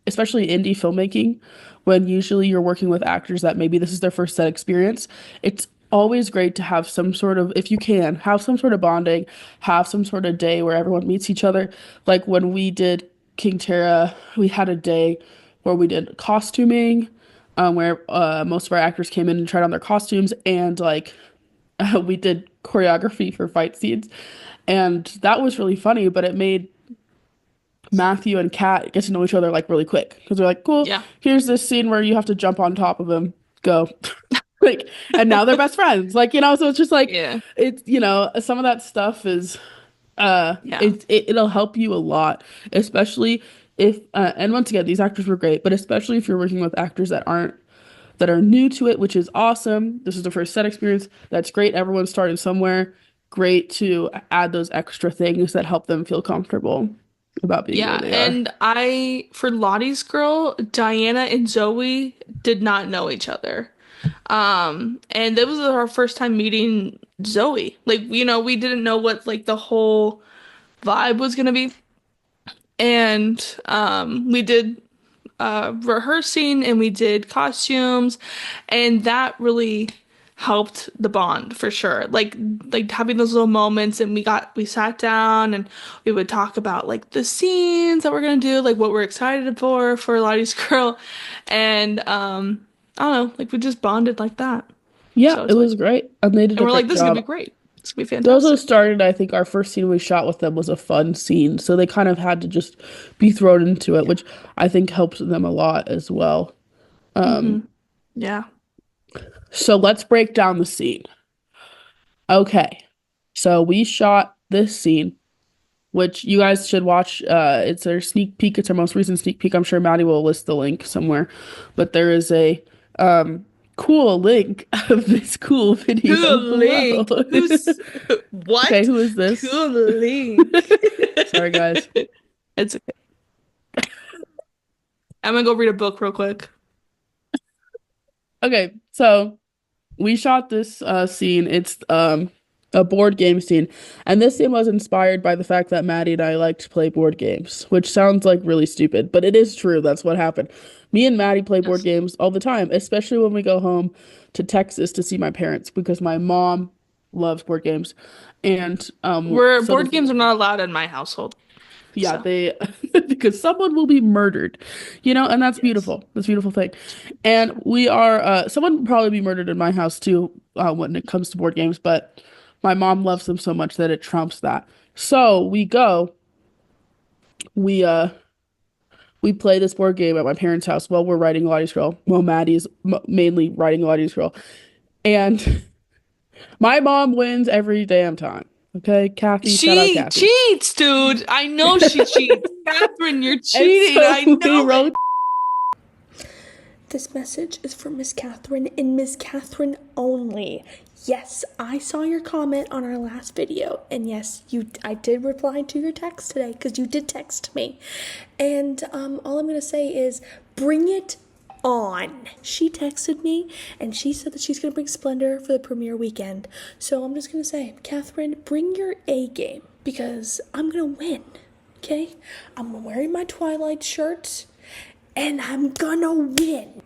especially indie filmmaking, when usually you're working with actors that maybe this is their first set experience, it's always great to have some sort of, if you can, have some sort of bonding, have some sort of day where everyone meets each other. Like when we did King Tara, we had a day where we did costuming, where most of our actors came in and tried on their costumes, and like we did choreography for fight scenes. And that was really funny, but it made Matthew and Kat get to know each other like really quick because they're like, cool, Yeah. here's this scene where you have to jump on top of him. Go. Like, and now they're best friends. Like, so it's just like Yeah. it's, some of that stuff is Yeah. it'll help you a lot, especially if and once again, these actors were great, but especially if you're working with actors that are new to it, which is awesome. This is the first set experience. That's great. Everyone's starting somewhere. Great to add those extra things that help them feel comfortable about being where Yeah, they are. and for Lottie's girl, Diana and Zoe did not know each other. And that was our first time meeting Zoe. Like, we didn't know what like the whole vibe was gonna be. And we did rehearsing and we did costumes, and that really helped the bond for sure. Like having those little moments, and we sat down and we would talk about like the scenes that we're gonna do, like what we're excited for Lottie's girl, and I don't know, like we just bonded like that. Yeah, So it it's like, was great. And they did and a we're like, great this is gonna be job. great. It's gonna be They also fantastic. started, I think our first scene we shot with them was a fun scene. So they kind of had to just be thrown into it, which I think helps them a lot as well. Hmm. Yeah. So let's break down the scene. Okay. So we shot this scene, which you guys should watch. It's our sneak peek. It's our most recent sneak peek. I'm sure Maddie will list the link somewhere, but there is a cool link of this cool video Cool below. link. Who's Okay, what? who is this? Cool link. Sorry, guys. It's okay. I'm gonna go read a book real quick. Okay, so we shot this scene. It's a board game scene, and this scene was inspired by the fact that Maddie and I like to play board games, which sounds like really stupid, but it is true. That's what happened. Me and Maddie play board Yes. games all the time, especially when we go home to Texas to see my parents because my mom loves board games, and Where so board games are not allowed in my household. yeah, So, they because someone will be murdered, and that's yes. beautiful. That's a beautiful thing. And we are someone will probably be murdered in my house too when it comes to board games, but my mom loves them so much that it trumps that. So we uh we play this board game at my parents' house while we're writing Lottie's Girl. Well, Maddie's mainly writing Lottie's Girl, and my mom wins every damn time. Okay, Kathy, shout out She Kathy. cheats, dude. I know she cheats. Catherine, you're And cheating. so I we know it. wrote This message is for Miss Catherine and Miss Catherine only. Yes, I saw your comment on our last video, and yes, I did reply to your text today because you did text me. And all I'm gonna say is, bring it on. She texted me and she said that she's gonna bring Splendor for the premiere weekend. So I'm just gonna say, Catherine, bring your A game because I'm gonna win. Okay, I'm wearing my Twilight shirt and I'm gonna win.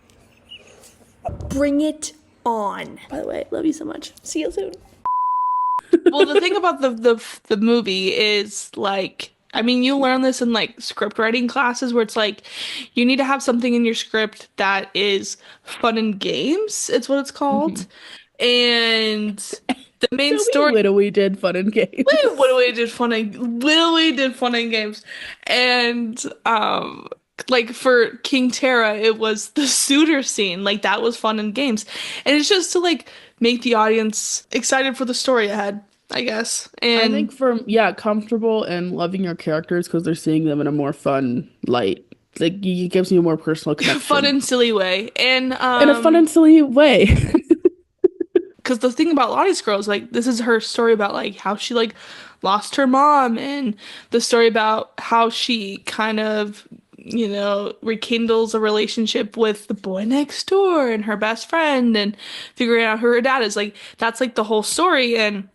Bring it on. By the way, love you so much. See you soon. Well, the thing about the movie is like, I mean, you learn this in like script writing classes where it's like you need to have something in your script that is fun and games. It's what it's called. Mhm. And the main So story, we did fun and games. literally did fun and games. And like for King Tara, it was the suitor scene. Like that was fun and games. And it's just to like make the audience excited for the story ahead, I guess. I think And for comfortable and loving your characters because they're seeing them in a more fun light. Like it gives you a more personal fun connection and silly way. And in a fun and silly way. because the thing about Lottie's Girl is like this is her story about like how she like lost her mom, and the story about how she kind of rekindles a relationship with the boy next door and her best friend, and figuring out who her dad is. Like that's like the whole story. And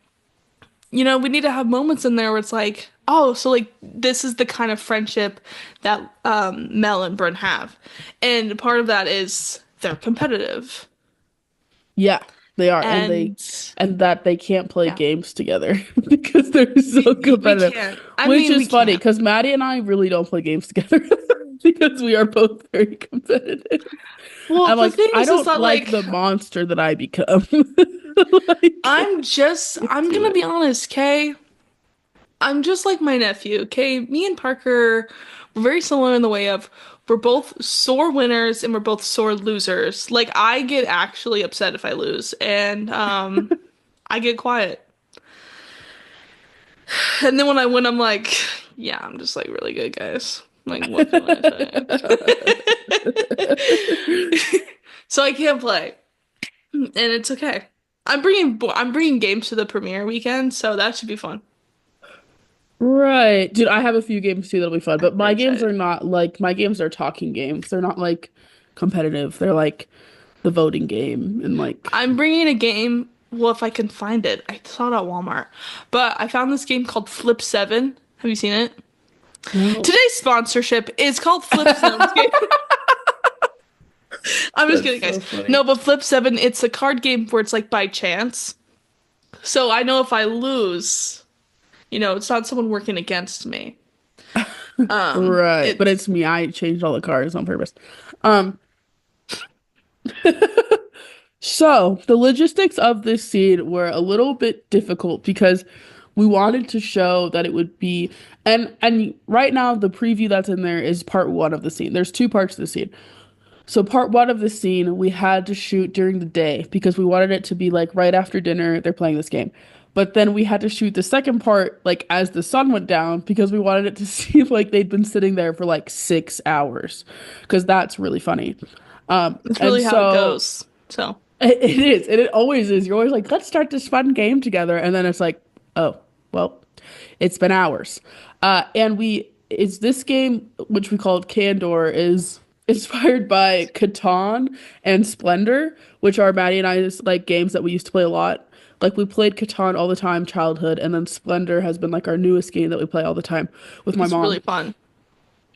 we need to have moments in there where it's like, oh, so like this is the kind of friendship that Mel and Bryn have, and part of that is they're competitive. Yeah, they are, And and that they can't play yeah, games together because they're so we competitive, can't. I which mean, we is funny can't. because Maddie and I really don't play games together because we are both very competitive. Well, I'm the like, thing I is don't that like like the monster that I become. Like, I'm can't gonna do be honest, Kay. I'm just like my nephew, okay? Me and Parker, we're very similar in the way of we're both sore winners and we're both sore losers. Like I get actually upset if I lose, and I get quiet. And then when I win, I'm like, yeah, I'm just like really good, guys. Like, what can I say? So I can't play, and it's okay. I'm bringing games to the premiere weekend, so that should be fun. Right. Dude, I have a few games too that'll be fun, I'm but very my games are excited. not like my games are talking games. They're not like competitive. They're like the voting game and like I'm bringing a game. Well, if I can find it, I saw it at Walmart, but I found this game called Flip 7. Have you seen it? no. Today's sponsorship is called Flip 7. I'm just That's kidding, guys. so funny. No, but Flip 7, it's a card game where it's like by chance. So I know if I lose, it's not someone working against me. Right. But It's it's me. I changed all the cards on purpose. Um, so the logistics of this scene were a little bit difficult because we wanted to show that it would be and right now the preview that's in there is part one of the scene. There's two parts of the scene. So part one of the scene we had to shoot during the day because we wanted it to be like right after dinner they're playing this game. But then we had to shoot the second part like as the sun went down because we wanted it to seem like they'd been sitting there for like 6 hours because that's really funny. it's And really how it so goes. So, it is, and it always is. You're always like, let's start this fun game together, and then it's like, oh, well, it's been hours. And it's this game which we called Candor is inspired by Catan and Splendor, which are Maddie and I's like games that we used to play a lot. Like we played Catan all the time, childhood, and then Splendor has been like our newest game that we play all the time with my it's really mom. fun.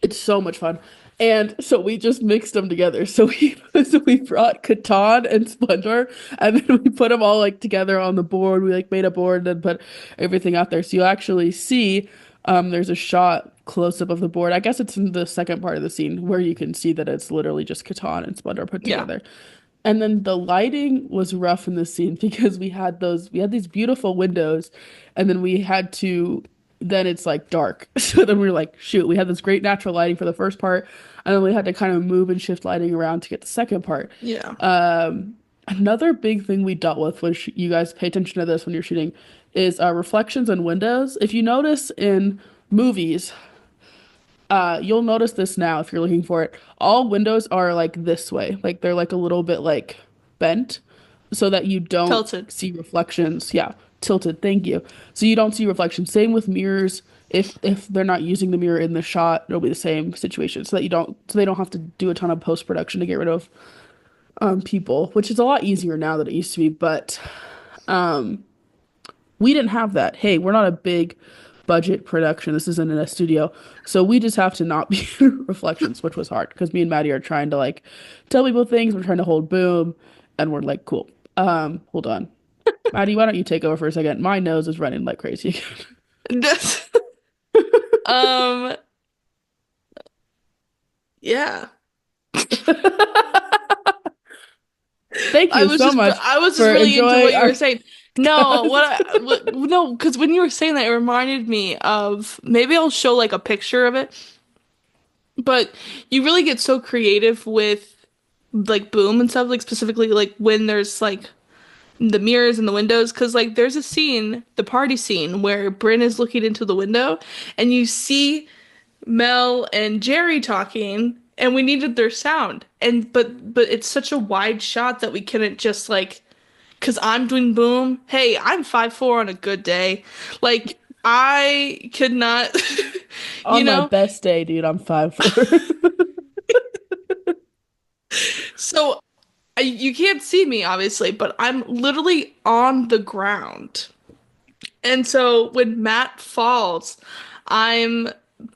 It's so much fun. And so we just mixed them together. So we so we brought Catan and Splendor and then we put them all like together on the board. We like made a board and put everything out there. So you'll actually see there's a shot close up of the board. I guess it's in the second part of the scene where you can see that it's literally just Catan and Splendor put Yeah. together. And then the lighting was rough in this scene because we had these beautiful windows and then we had to then it's like dark. So then we were like, shoot, we had this great natural lighting for the first part and then we had to kind of move and shift lighting around to get the second part. Yeah. Another big thing we dealt with, which you guys pay attention to this when you're shooting, is reflections in windows. If you notice in movies, you'll notice this now if you're looking for it. All windows are like this way, like they're like a little bit like bent, so that you don't Tilted. see reflections. Yeah, tilted. Thank you. So you don't see reflections. Same with mirrors. If they're not using the mirror in the shot, it'll be the same situation. So they don't have to do a ton of post production to get rid of people, which is a lot easier now than it used to be. But we didn't have that. Hey, we're not a big budget production. This isn't in a studio. So we just have to not be reflections, which was hard because me and Maddie are trying to like tell people things. We're trying to hold boom and we're like, cool. Hold on. Maddie, why don't you take over for a second? My nose is running like crazy. That's- um, yeah. Thank you so much I was just for really into enjoying what you our were saying. No, no, because when you were saying that, it reminded me of maybe I'll show like a picture of it, but you really get so creative with like boom and stuff, like specifically like when there's like the mirrors and the windows, because like there's a scene, the party scene, where Bryn is looking into the window and you see Mel and Jerry talking, and we needed their sound. And but it's such a wide shot that we couldn't just like, because I'm doing boom. Hey, I'm 5'4" on a good day. Like I could not, you on my know. best day, dude. I'm 5'4". So you can't see me obviously, but I'm literally on the ground. And so when Matt falls, I'm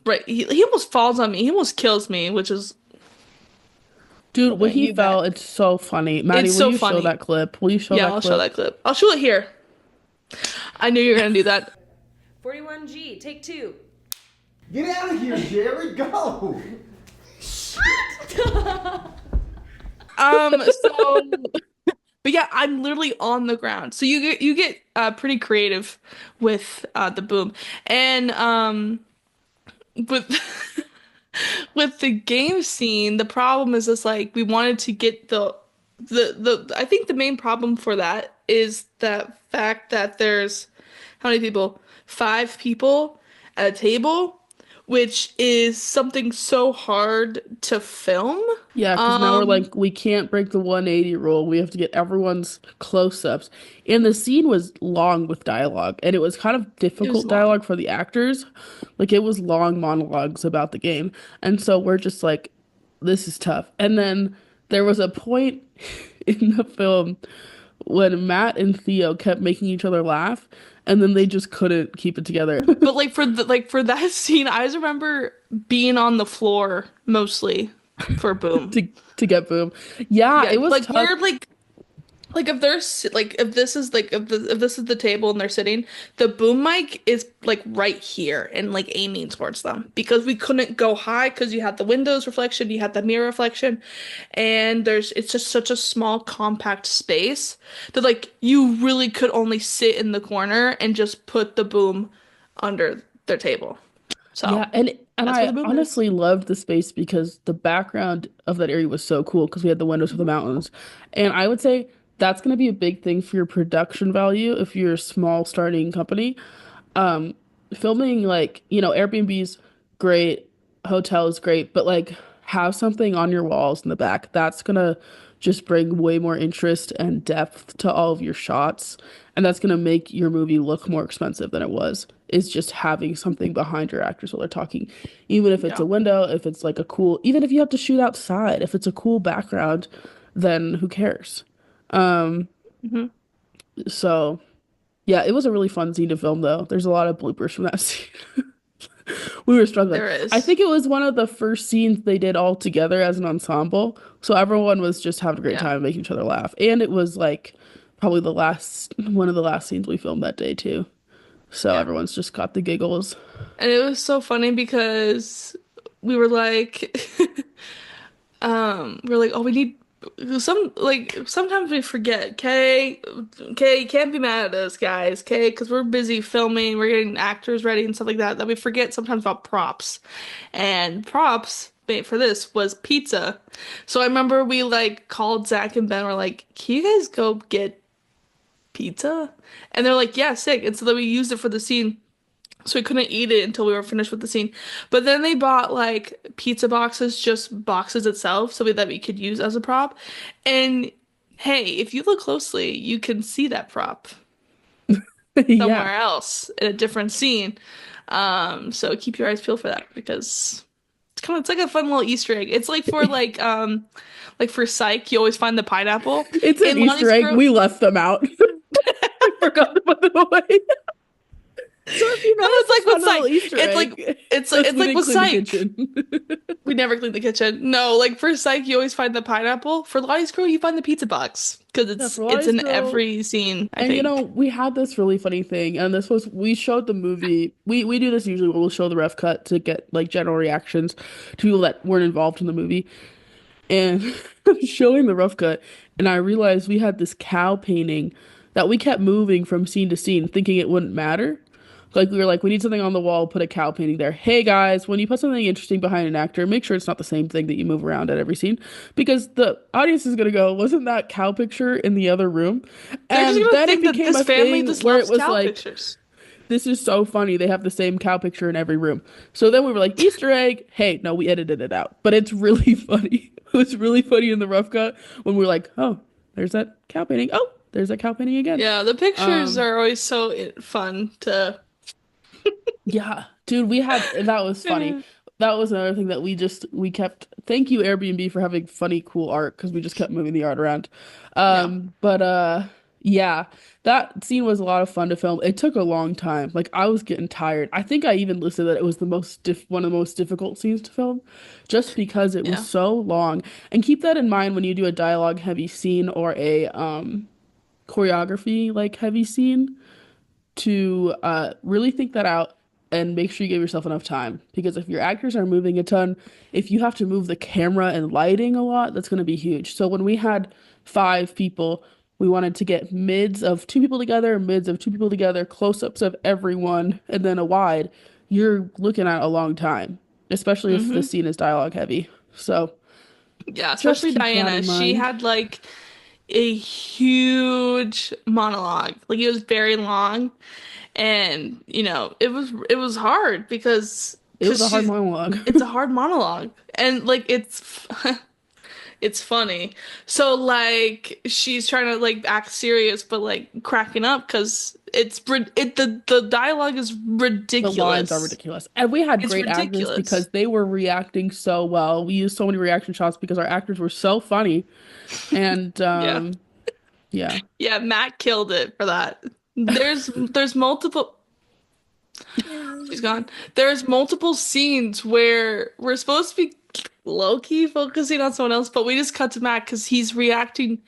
right. He almost falls on me. He almost kills me, which is Dude, when okay. he You bet. fell, it's so funny. Maddie, It's will so you show funny. that clip? Will you show Yeah, that I'll show clip? that clip. I'll show it here. I knew you were gonna do that. 41G, take two. Get out of here, Jerry. Go. So But yeah, I'm literally on the ground. So you get pretty creative with the boom. And with with the game scene, the problem is just like we wanted to get the I think the main problem for that is the fact that there's how many people? Five people at a table, which is something so hard to film. Yeah, because now we're Um, like, we can't break the 180 rule. We have to get everyone's close-ups. And the scene was long with dialogue, and it was kind of it was difficult long. dialogue for the actors. Like, it was long monologues about the game. And so we're just like, this is tough. And then there was a point in the film when Matt and Theo kept making each other laugh, and then they just couldn't keep it together. But for that scene, I just remember being on the floor mostly for Boom. to to get boom. Yeah, Yeah, it was like tough. we're like if there's like if this is like if this is the table and they're sitting, the boom mic is like right here and like aiming towards them because we couldn't go high because you had the windows reflection, you had the mirror reflection, and there's it's just such a small compact space that like you really could only sit in the corner and just put the boom under their table. So Yeah, and that's where I the boom is. honestly loved the space because the background of that area was so cool because we had the windows of the mountains. And I would say that's going to be a big thing for your production value if you're a small starting company. Um, Filming like, Airbnb's great, hotel is great, but like have something on your walls in the back. That's gonna just bring way more interest and depth to all of your shots, and that's gonna make your movie look more expensive than it was. Is just having something behind your actors while they're talking. Even if it's Yeah. a window, if it's like a cool, even if you have to shoot outside, if it's a cool background, then who cares? Um, Hmm. so yeah, it was a really fun scene to film though. There's a lot of bloopers from that scene. We were struggling. There I is. think it was one of the first scenes they did all together as an ensemble. So everyone was just having a great Yeah. time making each other laugh. And it was like probably one of the last scenes we filmed that day too. So Yeah. everyone's just got the giggles. And it was so funny because we were like, we are like, oh, we need sometimes we forget, okay, you can't be mad at us, guys, okay, because we're busy filming, we're getting actors ready and stuff like that, that we forget sometimes about props. And props made for this was pizza. So I remember we like called Zach and Ben, were like, can you guys go get pizza? And they're like, yeah, sick. And so then we used it for the scene. So we couldn't eat it until we were finished with the scene. But then they bought like pizza boxes, just boxes itself, so that we could use as a prop. And hey, if you look closely, you can see that prop Yeah. somewhere else in a different scene. So keep your eyes peeled for that because it's like a fun little Easter egg. It's like for Psych, you always find the pineapple. It's an In Easter Lonnie's egg. Grove, We left them out. I forgot to put them away. So if you no, notice it's this like with fun little Psych. Easter It's like egg, it's that's it's we like didn't with clean the Psych. kitchen. We never clean the kitchen. No, like for Psych, you always find the pineapple. For Lottie's Girl, you find the pizza box because Yeah, it's for it's Lottie's in Girl. every scene, I And think. we had this really funny thing, and this was we showed the movie. We do this usually where we'll show the rough cut to get like general reactions to people that weren't involved in the movie. And showing the rough cut, and I realized we had this cow painting that we kept moving from scene to scene, thinking it wouldn't matter. Like we were like, we need something on the wall, put a cow painting there. Hey guys, when you put something interesting behind an actor, make sure it's not the same thing that you move around at every scene, because the audience is gonna go, wasn't that cow picture in the other room? They're just And gonna then it think that became this a family thing just where it loves was cow like, pictures. this is so funny. They have the same cow picture in every room. So then we were like, Easter egg. Hey, no, we edited it out. But it's really funny. It was really funny in the rough cut when we were like, oh, there's that cow painting. Oh, there's that cow painting again. Yeah, the pictures Um, are always so fun to. yeah, dude, that was funny. That was another thing that we kept, thank you Airbnb for having funny, cool art because we just kept moving the art around. Yeah. But yeah, that scene was a lot of fun to film. It took a long time. Like I was getting tired. I think I even listed that it was one of the most difficult scenes to film just because it was Yeah. so long. And keep that in mind when you do a dialogue heavy scene or a choreography like heavy scene to really think that out and make sure you give yourself enough time. Because if your actors are moving a ton, if you have to move the camera and lighting a lot, that's going to be huge. So when we had five people We wanted to get mids of two people together, mids of two people together, close-ups of everyone, and then a wide. You're looking at a long time, especially if the Hmm. scene is dialogue heavy. So Yeah, just especially keep that Diana. in She mind. had like a huge monologue. Like it was very long, and it was hard It was because a hard she's monologue. it's a hard monologue, and like it's funny. So like she's trying to like act serious but like cracking up because the dialogue is The lines are ridiculous. ridiculous. And we had It's great actors ridiculous. because they were reacting so well. We used so many reaction shots because our actors were so funny. And Yeah. yeah. Yeah, Matt killed it for that. There's multiple She's gone. There's multiple scenes where we're supposed to be low-key focusing on someone else, but we just cut to Matt because he's reacting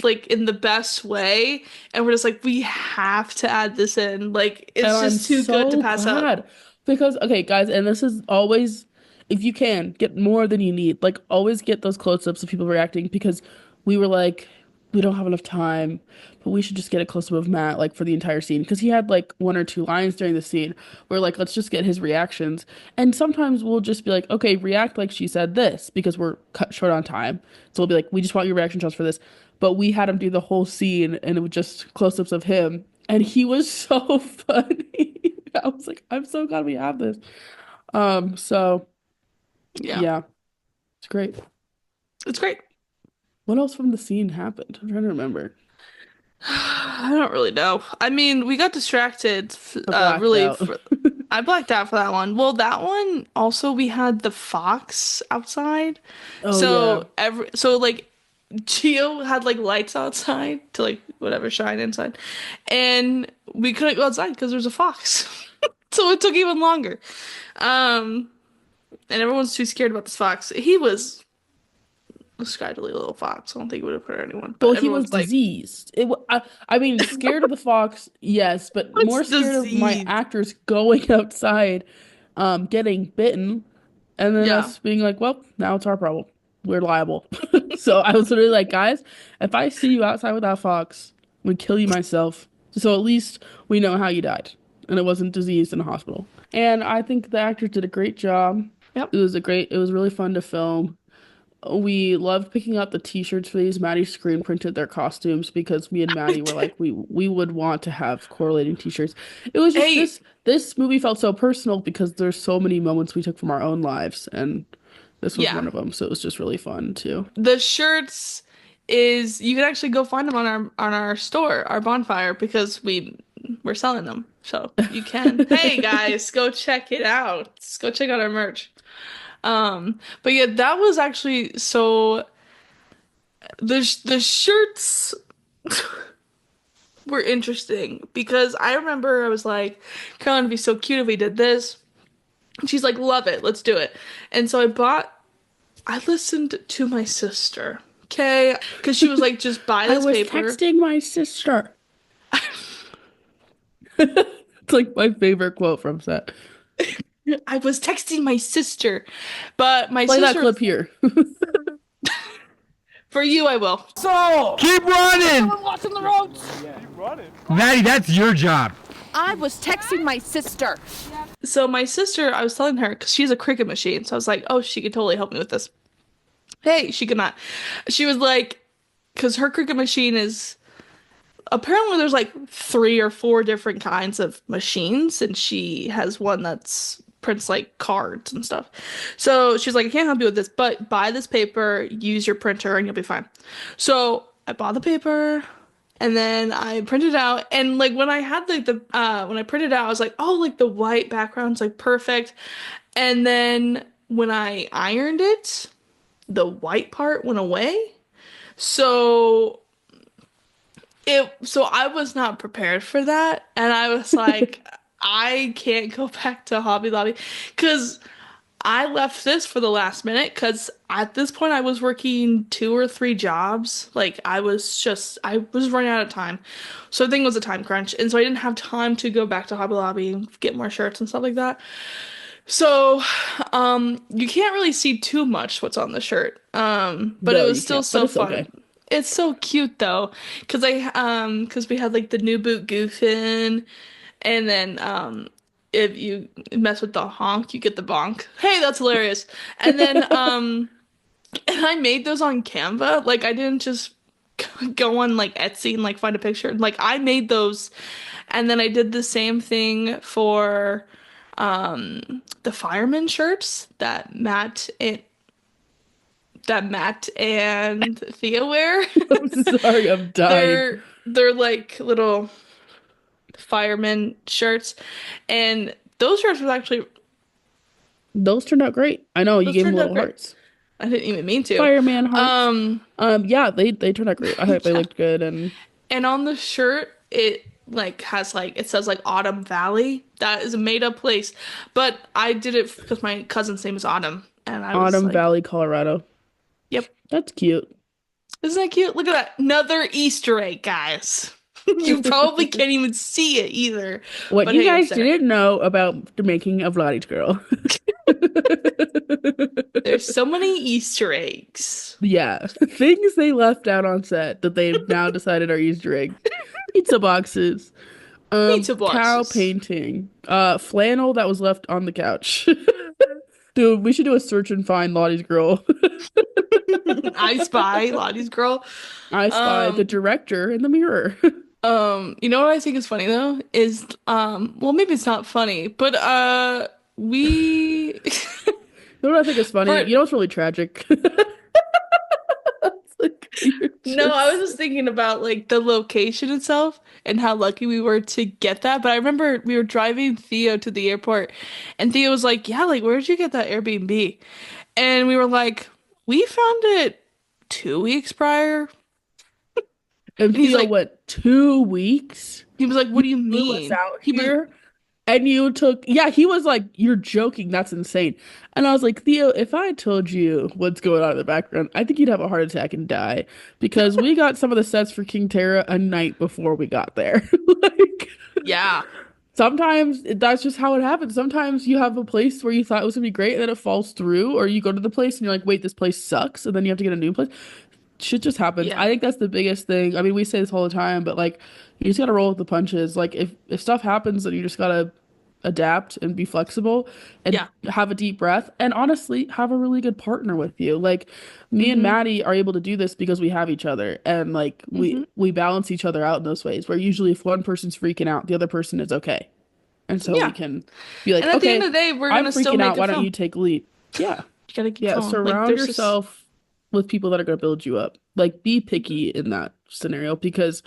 like in the best way, and we're just like, we have to add this in. Like And it's I'm just too good to so pass up. glad because, okay, guys, and this is always, if you can, get more than you need. Like, always get those close-ups of people reacting because we were like, we don't have enough time, but we should just get a close-up of Matt, like, for the entire scene because he had like one or two lines during the scene. We're like, let's just get his reactions. And sometimes we'll just be like, okay, react like she said this because we're cut short on time. So we'll be like, we just want your reaction shots for this. But we had him do the whole scene and it was just close-ups of him. And he was so funny. I was like, I'm so glad we have this. So Yeah, yeah, it's great. it's great. What else from the scene happened? I'm trying to remember. I don't really know. I mean, we got distracted. I blacked Really, out. I blacked out for that one. Well, that one also we had the fox outside. Oh yeah. So like Geo had like lights outside to like whatever shine inside, and we couldn't go outside because there's a fox. So it took even longer. Um, and everyone's too scared about this fox. He was a scraggly little fox. I don't think it would have hurt anyone, Well, but he was everyone's like, diseased. I mean, scared of the fox, yes, but "What's more scared of my disease?" actors going outside, getting bitten, and then Yeah. us being like, well, now it's our problem. We're liable. So I was literally like, guys, if I see you outside with that fox, I'm gonna kill you myself. So at least we know how you died, and it wasn't diseased in a hospital. And I think the actors did a great job. Yep. It was really fun to film. We loved picking out the t-shirts for these. Maddie screen printed their costumes because me and I Maddie were did. like we would want to have correlating t-shirts. It was just Hey, this movie felt so personal because there's so many moments we took from our own lives and this was yeah. one of them. So it was just really fun too. The shirts is you can actually go find them on our store, our bonfire, because we're selling them. So you can. Hey guys, go check it out. Go check out our merch. But yeah, that was actually so the shirts were interesting because I remember I was like, Caroline, it'd be so cute if we did this. And she's like, love it, let's do it. And so I listened to my sister, okay? Because she was like, just buy I this was paper. texting my sister. It's like my favorite quote from set. I was texting my sister, but my Play that sister, clip here. for you, I will. So keep running, Watching the roads. Maddie. That's your job. I was texting my sister. So my sister, I was telling her because she has a Cricut machine, so I was like, oh, she could totally help me with this. Hey, she could not. She was like, because her Cricut machine is apparently there's like 3 or 4 different kinds of machines, and she has one that's prints like cards and stuff. So she's like, I can't help you with this, but buy this paper, use your printer, and you'll be fine. So I bought the paper. And then I printed it out, and like when I had like the when I printed it out, I was like, oh, like the white background's like perfect. And then when I ironed it, the white part went away. So so I was not prepared for that, and I was like, I can't go back to Hobby Lobby because I left this for the last minute because at this point I was working 2 or 3 jobs. Like I was running out of time. So I think it was a time crunch. And so I didn't have time to go back to Hobby Lobby and get more shirts and stuff like that. So, you can't really see too much what's on the shirt. But it No, was you still can't, but so it's fun. okay. It's so cute though, because we had like the new boot goofin, and then if you mess with the honk, you get the bonk. Hey, that's hilarious. And then and I made those on Canva. Like I didn't just go on like Etsy and like find a picture. Like I made those, and then I did the same thing for the fireman shirts that Matt and Thea wear. I'm sorry, I'm dying. They're like little fireman shirts, and those shirts was actually Those turned out great. I know you those gave them turned out little great. hearts. I didn't even mean to. Fireman hearts. Um, Yeah, they turned out great. I thought they yeah. looked good, and And on the shirt, it like has like it says like Autumn Valley. That is a made up place, but I did it because my cousin's name is Autumn, and I was Autumn like, Valley, Colorado. "Yep, That's cute. isn't that cute? Look at that, another Easter egg, guys." You probably can't even see it either, What but you hey, it's guys there. didn't know about the making of Lottie's Girl. There's so many Easter eggs. Yeah, things they left out on set that they've now decided are Easter eggs. Pizza boxes, Pizza cow boxes. painting, flannel that was left on the couch. Dude, we should do a search and find Lottie's Girl. I Spy, Lottie's Girl. I spy the Um, director in the mirror. you know what I think is funny though is well maybe it's not funny, but we You know what I think is funny? for You know what's really tragic? It's like you're no, I was just just thinking about like the location itself and how lucky we were to get that. But I remember we were driving Theo to the airport, and Theo was like, "Yeah, like where did you get that Airbnb?" And we were like, "We found it 2 weeks prior." and And he's Theo like, went 2 weeks. he was like, "What do you Flew us mean?" out He was here. And you took, yeah, he was like, "You're joking. That's insane." And I was like, "Theo, if I told you what's going on in the background, I think you'd have a heart attack and die because we got some of the sets for King Terra a night before we got there." Like, yeah, sometimes that's just how it happens. Sometimes you have a place where you thought it was gonna be great and then it falls through, or you go to the place and you're like, "Wait, this place sucks," and then you have to get a new place. Shit just happens. yeah, I think that's the biggest thing. I mean, we say this all the time, but like you just gotta roll with the punches. Like if stuff happens, then you just gotta adapt and be flexible and yeah. have a deep breath and honestly have a really good partner with you. Like me and Mm-hmm. Maddie are able to do this because we have each other and like we Mm-hmm. we balance each other out in those ways where usually if one person's freaking out, the other person is okay. And so we Yeah. can be like, And at the end okay, of the day, we're I'm gonna still freaking make out. a Why don't film. you take lead? Yeah. You gotta keep Yeah. going. Like Surround there's just yourself with people that are going to build you up. Like be picky in that scenario because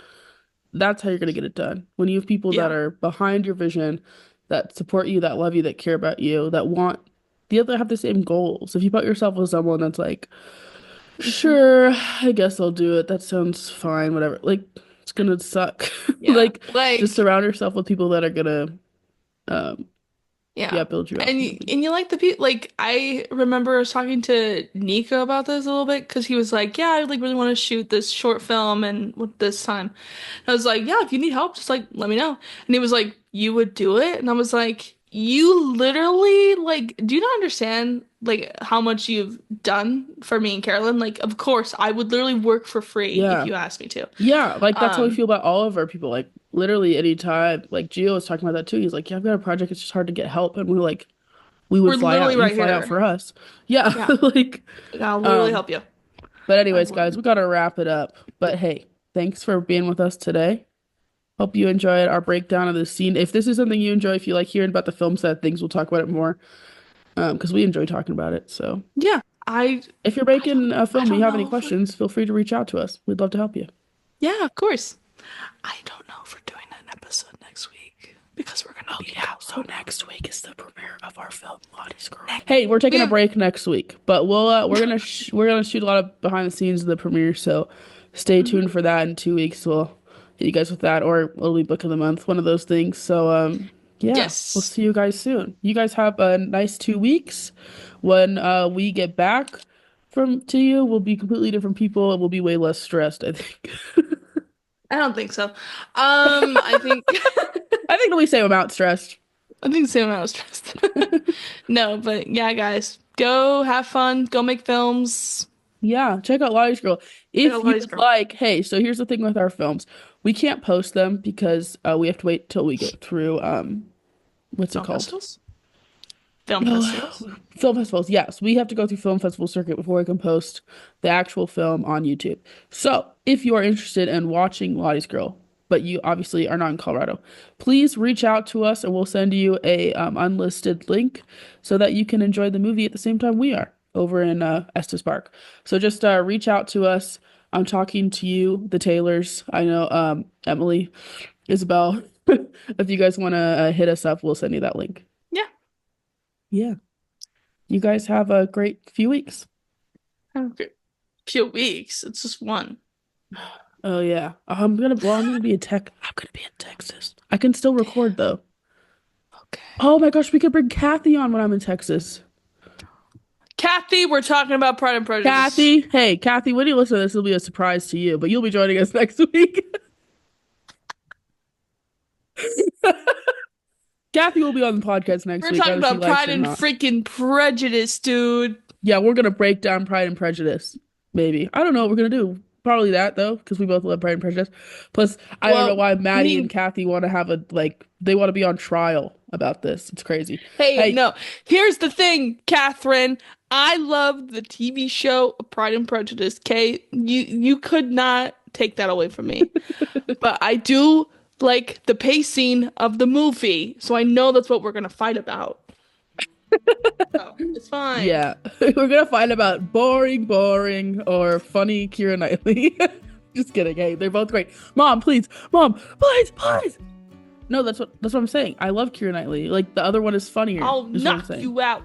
that's how you're going to get it done. When you have people that yeah. are behind your vision, that support you, that love you, that care about you, that want the other have the same goals. If you put yourself with someone that's like, Mm-hmm. sure, I guess I'll do it. That sounds fine, whatever. Like it's gonna suck. Yeah. Like just Like surround yourself with people that are gonna um yeah. yeah, build you up. And you like the people like I remember I was talking to Nico about this a little bit because he was like, "Yeah, I like really want to shoot this short film and with this time." And I was like, "Yeah, if you need help, just like let me know." And he was like, "You would do it?" And I was like, "You literally like do you not understand like how much you've done for me and Carolyn? Like, of course, I would literally work for free if Yeah. you asked me to." Yeah, like that's how we Um, feel about all of our people. Like literally anytime, like Gio was talking about that too. He's like, "Yeah, I've got a project. It's just hard to get help." And we're like, "We would we're fly out. literally You right fly out here. for us." Yeah, Yeah, like I'll literally um. help you. But I anyways, guys, would. we gotta wrap it up. But hey, thanks for being with us today. Hope you enjoyed our breakdown of the scene. If this is something you enjoy, if you like hearing about the film set things, we'll talk about it more. Because we enjoy talking about it. So Yeah, I if you're I don't making a I film and don't you have any know if we're questions, feel free to reach out to us. We'd love to help you. yeah, of course. I don't know if we're doing an episode next week because we're gonna be out. So next week is the premiere of our film, Lottie's Girl. Hey, we're taking a Yeah. break next week, but we're gonna shoot a lot of behind the scenes of the premiere. So stay tuned for that. In 2 weeks, we'll hit you guys with that, or it'll be book of the month, one of those things. So yeah, we'll Yes. see you guys soon. You guys have a nice 2 weeks. When we get back from to you, we'll be completely different people, and we'll be way less stressed, I think. I don't think so. I think I think we say I'm out stressed. I think the same amount of stressed. No, but yeah, guys, go have fun, go make films. Yeah, check out Lottie's Girl. If out you Lottie's would Girl. like, hey, so here's the thing with our films. We can't post them because we have to wait till we get through what's it Film called? festivals? Film No, festivals? film festivals. Yes, we have to go through film festival circuit before we can post the actual film on YouTube. So, if you are interested in watching Lottie's Girl, but you obviously are not in Colorado, please reach out to us and we'll send you a unlisted link so that you can enjoy the movie at the same time we are over in Estes Park. So just reach out to us. I'm talking to you, the Taylors. I know Emily, Isabel. If you guys want to hit us up, we'll send you that link. Yeah. Yeah. You guys have a great few weeks. Okay. Few weeks. It's just one. Oh yeah. I'm gonna be I'm gonna be in Texas. I can still record though. Okay. Oh my gosh, we could bring Kathy on when I'm in Texas. Kathy, we're talking about Pride and Prejudice. Kathy, hey, Kathy, when you listen to this, it'll be a surprise to you, but you'll be joining us next week. Kathy will be on the podcast next We're week. talking whether she about likes Pride it or and not. freaking Prejudice, dude. Yeah, we're gonna break down Pride and Prejudice. Maybe. I don't know what we're gonna do. Probably that though, because we both love Pride and Prejudice. Plus, I don't know why Maddie and Kathy want to have they want to be on trial about this. It's crazy. Hey, no. Here's the thing, Catherine. I love the TV show Pride and Prejudice. Okay, you could not take that away from me. But I do like the pacing of the movie, so I know that's what we're gonna fight about. So, it's fine. Yeah, we're gonna fight about boring, or funny Keira Knightley. Just kidding. Hey, they're both great. Mom, please, please. No, that's what I'm saying. I love Keira Knightley. Like the other one is funnier. I'll is what I'm knock saying. you out.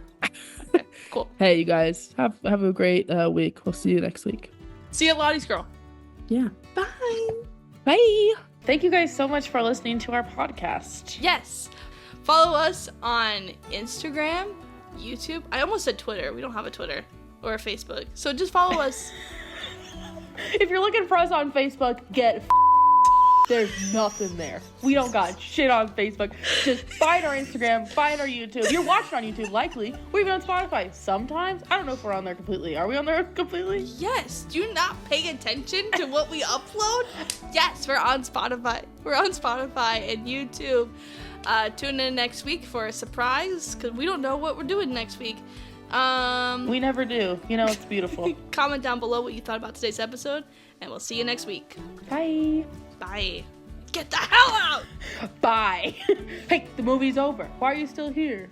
Okay, cool. Hey, you guys, have a great week. We'll see you next week. See you at Lottie's Girl. Yeah. Bye. Bye. Thank you guys so much for listening to our podcast. Yes. Follow us on Instagram, YouTube. I almost said Twitter. We don't have a Twitter or a Facebook. So just follow us. If you're looking for us on Facebook, there's nothing there. We don't got shit on Facebook. Just find our Instagram, find our YouTube. You're watching on YouTube, likely. We're even on Spotify sometimes. I don't know if we're on there completely. Are we on there completely? Yes. Do you not pay attention to what we upload? Yes, we're on Spotify. We're on Spotify and YouTube. Tune in next week for a surprise because we don't know what we're doing next week. We never do. You know, it's beautiful. Comment down below what you thought about today's episode, and we'll see you next week. Bye. Bye. Get the hell out! Bye. Hey, the movie's over. Why are you still here?